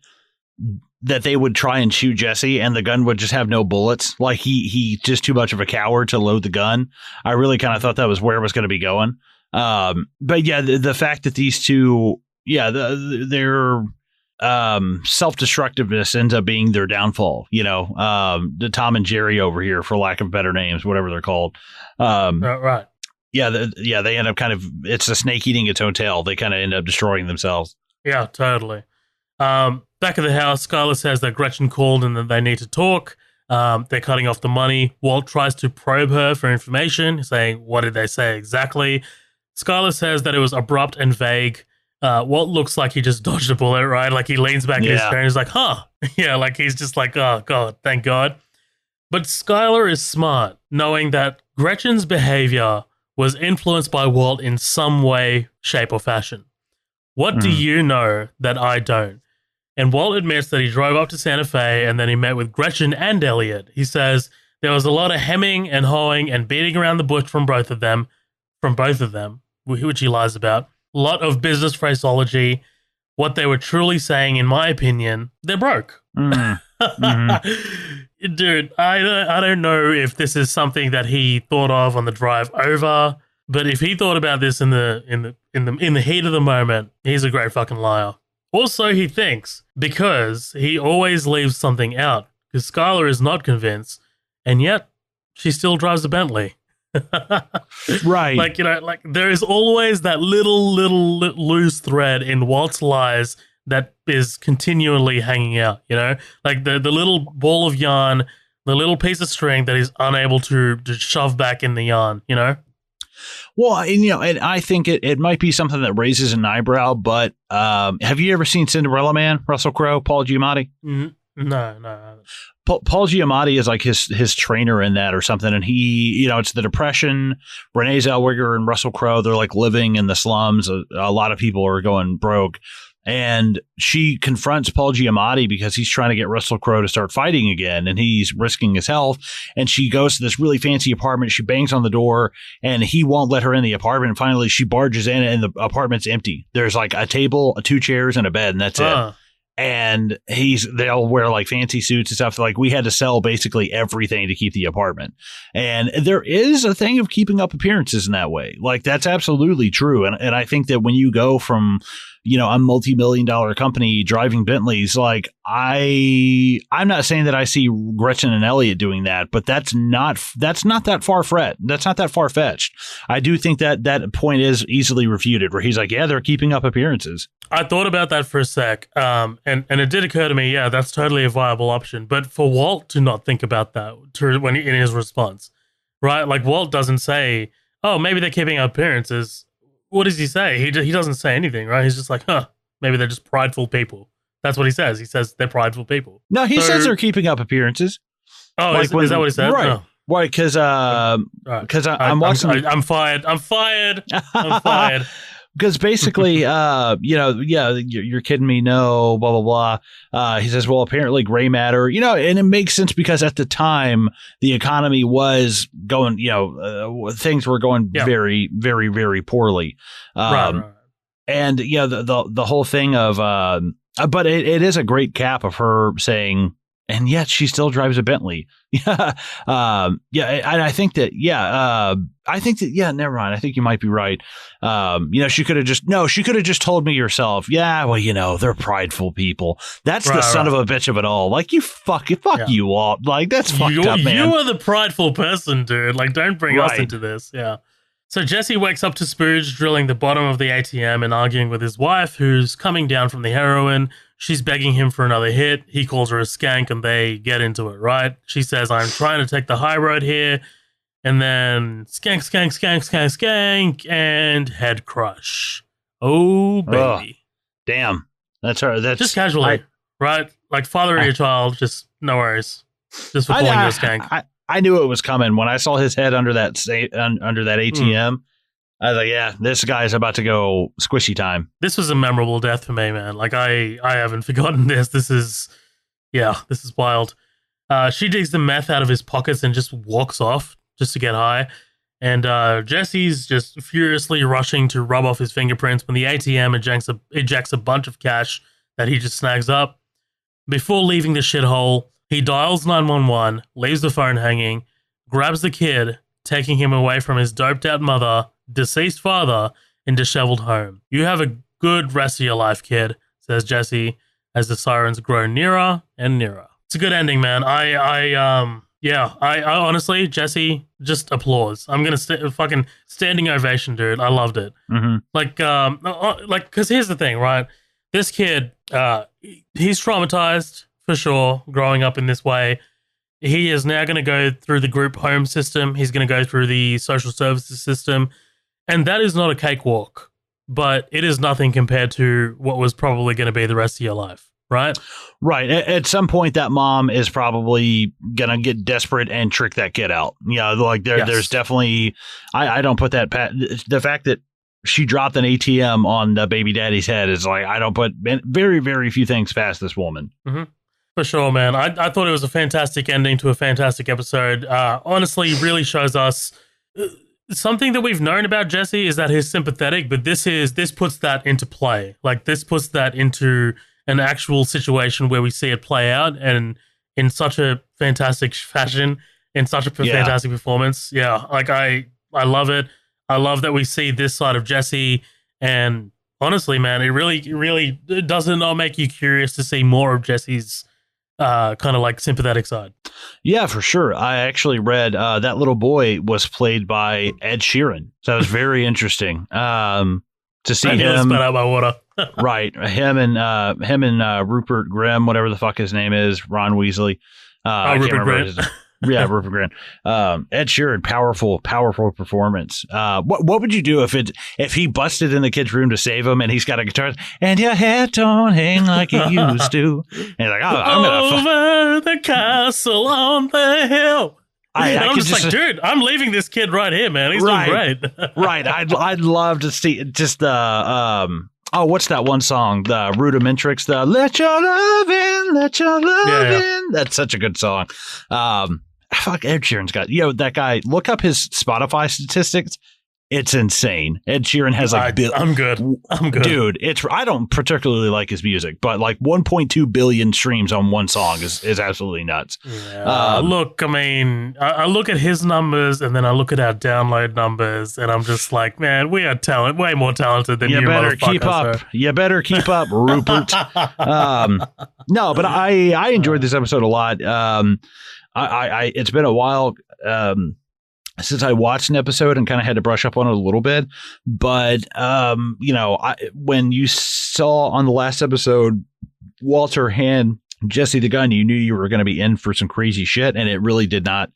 they would try and shoot Jesse and the gun would just have no bullets. Like he just too much of a coward to load the gun. I really kind of thought that was where it was going to be going. But yeah, the fact that these two, their self-destructiveness ends up being their downfall, you know, the Tom and Jerry over here, for lack of better names, whatever they're called. Right. they end up it's a snake eating its own tail. They kind of end up destroying themselves. Yeah, totally. Back at the house, Skylar says that Gretchen called and that they need to talk. They're cutting off the money. Walt tries to probe her for information, saying, what did they say exactly? Skylar says that it was abrupt and vague. Walt looks like he just dodged a bullet, right? Like he leans back in his chair and he's like, huh. Yeah, like he's just like, oh, God, thank God. But Skylar is smart, knowing that Gretchen's behavior was influenced by Walt in some way, shape, or fashion. What do you know that I don't? And Walt admits that he drove up to Santa Fe and then he met with Gretchen and Elliott. He says there was a lot of hemming and hawing and beating around the bush from both of them, which he lies about. A lot of business phraseology. What they were truly saying, in my opinion, they're broke. Dude, I don't know if this is something that he thought of on the drive over, but if he thought about this in the heat of the moment, he's a great fucking liar. Also, he thinks because he always leaves something out, because Skylar is not convinced, and yet she still drives a Bentley. Right. Like, like there is always that little loose thread in Walt's lies that is continually hanging out, like the little ball of yarn, the little piece of string that he's unable to shove back in the yarn, Well, and I think it might be something that raises an eyebrow, but have you ever seen Cinderella Man, Russell Crowe, Paul Giamatti? No. Paul Giamatti is like his trainer in that or something. And he, it's the Depression. Renee Zellweger and Russell Crowe, they're like living in the slums. A lot of people are going broke. And she confronts Paul Giamatti because he's trying to get Russell Crowe to start fighting again, and he's risking his health. And she goes to this really fancy apartment. She bangs on the door, and he won't let her in the apartment. And finally, she barges in, and the apartment's empty. There's like a table, 2 chairs, and a bed, and that's it. And they all wear like fancy suits and stuff. Like, we had to sell basically everything to keep the apartment. And there is a thing of keeping up appearances in that way. Like, that's absolutely true. And I think that when you go from, a multi-million-dollar company driving Bentleys, like I'm not saying that I see Gretchen and Elliott doing that, but that's not that far-fetched. That's not that far-fetched. I do think that point is easily refuted, where he's like, yeah, they're keeping up appearances. I thought about that for a sec, and it did occur to me, yeah, that's totally a viable option. But for Walt to not think about that when in his response, right? Like, Walt doesn't say, oh, maybe they're keeping up appearances. What does he say? He doesn't say anything, right? He's just like, maybe they're just prideful people. That's what he says. He says they're prideful people. No, he says they're keeping up appearances. Oh, like is that what he said? Right. No. Why? Because I'm watching. I'm fired. I'm fired. Because basically, you're kidding me. No, blah, blah, blah. He says, well, apparently gray matter, and it makes sense because at the time the economy was going, things were going very, very, very poorly. Right. And, the whole thing of, but it is a great cap of her saying, and yet she still drives a Bentley. And I think that, never mind. I think you might be right. She could have just told me herself. Yeah, well, they're prideful people. That's the son of a bitch of it all. Like, you Walt. Like, that's fucked up, man. You are the prideful person, dude. Like, don't bring us into this. Yeah. So Jesse wakes up to Spooge drilling the bottom of the ATM and arguing with his wife, who's coming down from the heroin. She's begging him for another hit. He calls her a skank and they get into it, right? She says, I'm trying to take the high road here. And then skank, skank, skank, skank, skank, and head crush. Oh, baby. Damn. That's her. That's just casually, right? Like, fathering your child, just no worries. Just for calling you a skank. I knew it was coming when I saw his head under that ATM. I was like, yeah, this guy's about to go squishy time. This was a memorable death for me, man. Like, I haven't forgotten this. This is wild. She digs the meth out of his pockets and just walks off just to get high. And Jesse's just furiously rushing to rub off his fingerprints when the ATM ejects a bunch of cash that he just snags up. Before leaving the shithole, he dials 911, leaves the phone hanging, grabs the kid, taking him away from his doped-out mother, deceased father, and disheveled home. You have a good rest of your life, kid, says Jesse as the sirens grow nearer and nearer. It's a good ending, man. Yeah, I honestly, Jesse, just applause. I'm gonna fucking standing ovation, dude. I loved it. Mm-hmm. Because here's the thing, right? This kid, he's traumatized for sure, growing up in this way. He is now going to go through the group home system. He's going to go through the social services system, and that is not a cakewalk. But it is nothing compared to what was probably going to be the rest of your life, right? Right. At some point, that mom is probably going to get desperate and trick that kid out. Like there's definitely, I don't put that, the fact that she dropped an ATM on the baby daddy's head is like, I don't put very, very few things past this woman. Mm-hmm. For sure, man. I thought it was a fantastic ending to a fantastic episode. Honestly, really shows us something that we've known about Jesse is that he's sympathetic, but this puts that into play. Like, this puts that into an actual situation where we see it play out, and in such a fantastic fashion, in such a fantastic performance. Yeah, like I love it. I love that we see this side of Jesse, and honestly, man, it really does not make you curious to see more of Jesse's kind of like sympathetic side. Yeah, for sure. I actually read that little boy was played by Ed Sheeran, so that was very interesting to see him. Spat out my water. Right, him and Rupert Grimm, whatever the fuck his name is, Ron Weasley. Rupert Grint. Yeah, Rupert Grint. Ed Sheeran, powerful performance. What would you do if he busted in the kid's room to save him, and he's got a guitar, and your head don't hang like it used to, and he's like, I'm over the castle on the hill. I'm just like, dude, I'm leaving this kid right here, man. He's doing great. Right. I'd love to see just the what's that one song? The Rudimentrix, the Let Your Love In, Let Your Love In. That's such a good song. Fuck, Ed Sheeran's got, that guy, look up his Spotify statistics. It's insane. Ed Sheeran has like I'm good. Dude, I don't particularly like his music, but like 1.2 billion streams on one song is absolutely nuts. Yeah. Look, I mean, I look at his numbers and then I look at our download numbers, and I'm just like, man, we are way more talented than you. Better keep up. You better keep up, Rupert. No, but I enjoyed this episode a lot. It's been a while since I watched an episode and kind of had to brush up on it a little bit. But, when you saw on the last episode, Walter hand Jesse the gun, you knew you were going to be in for some crazy shit, and it really did not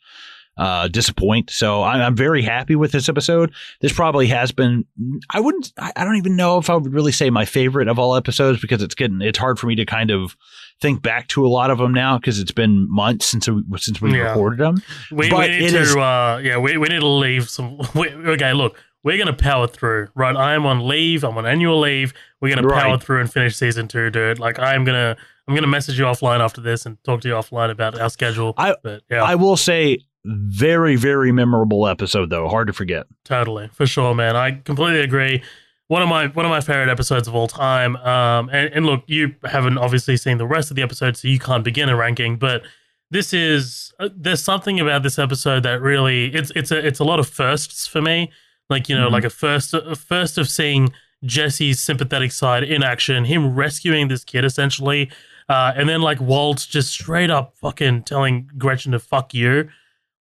disappoint. So I'm very happy with this episode. This probably has been, I don't even know if I would really say my favorite of all episodes, because it's hard for me to kind of think back to a lot of them now, because it's been months since we recorded them. We need to leave some. Okay, look, we're going to power through, right? I am on leave. I'm on annual leave. We're going to power through and finish season 2, dude. Like, I'm going to message you offline after this and talk to you offline about our schedule. I will say, very, very memorable episode, though. Hard to forget. Totally. For sure, man. I completely agree. One of my favorite episodes of all time. And look, you haven't obviously seen the rest of the episode, so you can't begin a ranking. But this is there's something about this episode that really it's a lot of firsts for me. Like, like a first of seeing Jesse's sympathetic side in action, him rescuing this kid essentially, and then like Walt just straight up fucking telling Gretchen to fuck you,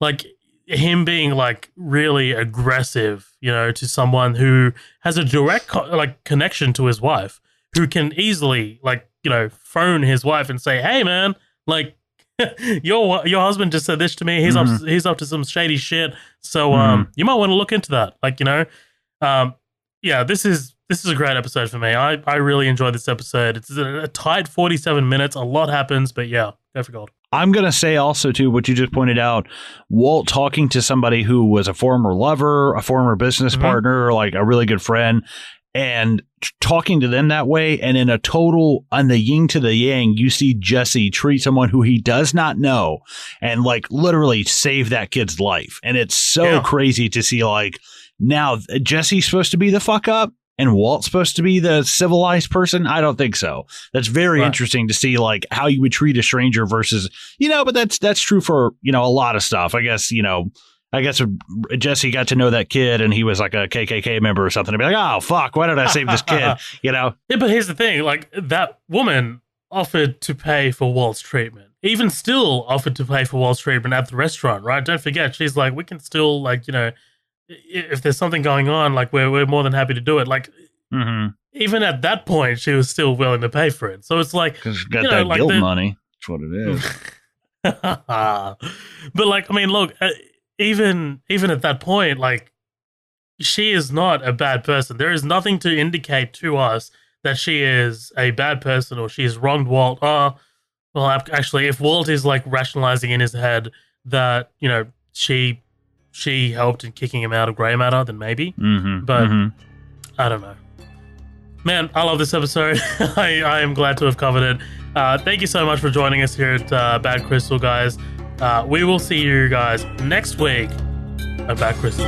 like him being like really aggressive, to someone who has a direct connection to his wife, who can easily phone his wife and say, hey man, like your husband just said this to me. He's up to some shady shit. So you might want to look into that. This is a great episode for me. I really enjoyed this episode. It's a tight 47 minutes. A lot happens, but yeah, go for gold. I'm going to say also, too, what you just pointed out, Walt talking to somebody who was a former lover, a former business partner, like a really good friend, and talking to them that way. And in a total, on the yin to the yang, you see Jesse treat someone who he does not know and like literally save that kid's life. And it's so crazy to see, like, now Jesse's supposed to be the fuck up and Walt's supposed to be the civilized person. I don't think so. That's very interesting to see, like, how you would treat a stranger versus, but that's true for, a lot of stuff. I guess Jesse got to know that kid and he was like a KKK member or something. I'd be like, oh, fuck, why did I save this kid? Yeah, but here's the thing. Like, that woman offered to pay for Walt's treatment. Even still offered to pay for Walt's treatment at the restaurant, right? Don't forget, she's like, we can still, like, you know, if there's something going on, like, we're more than happy to do it. Like, even at that point, she was still willing to pay for it. So it's like, because she's got that like guilt money. That's what it is. But like, I mean, look, even at that point, like, she is not a bad person. There is nothing to indicate to us that she is a bad person or she has wronged Walt. Well, actually, if Walt is like rationalizing in his head that, you know, she helped in kicking him out of Grey Matter, then maybe. But I don't know. Man, I love this episode. I am glad to have covered it. Thank you so much for joining us here at Bad Crystal, guys. We will see you guys next week at Bad Crystal.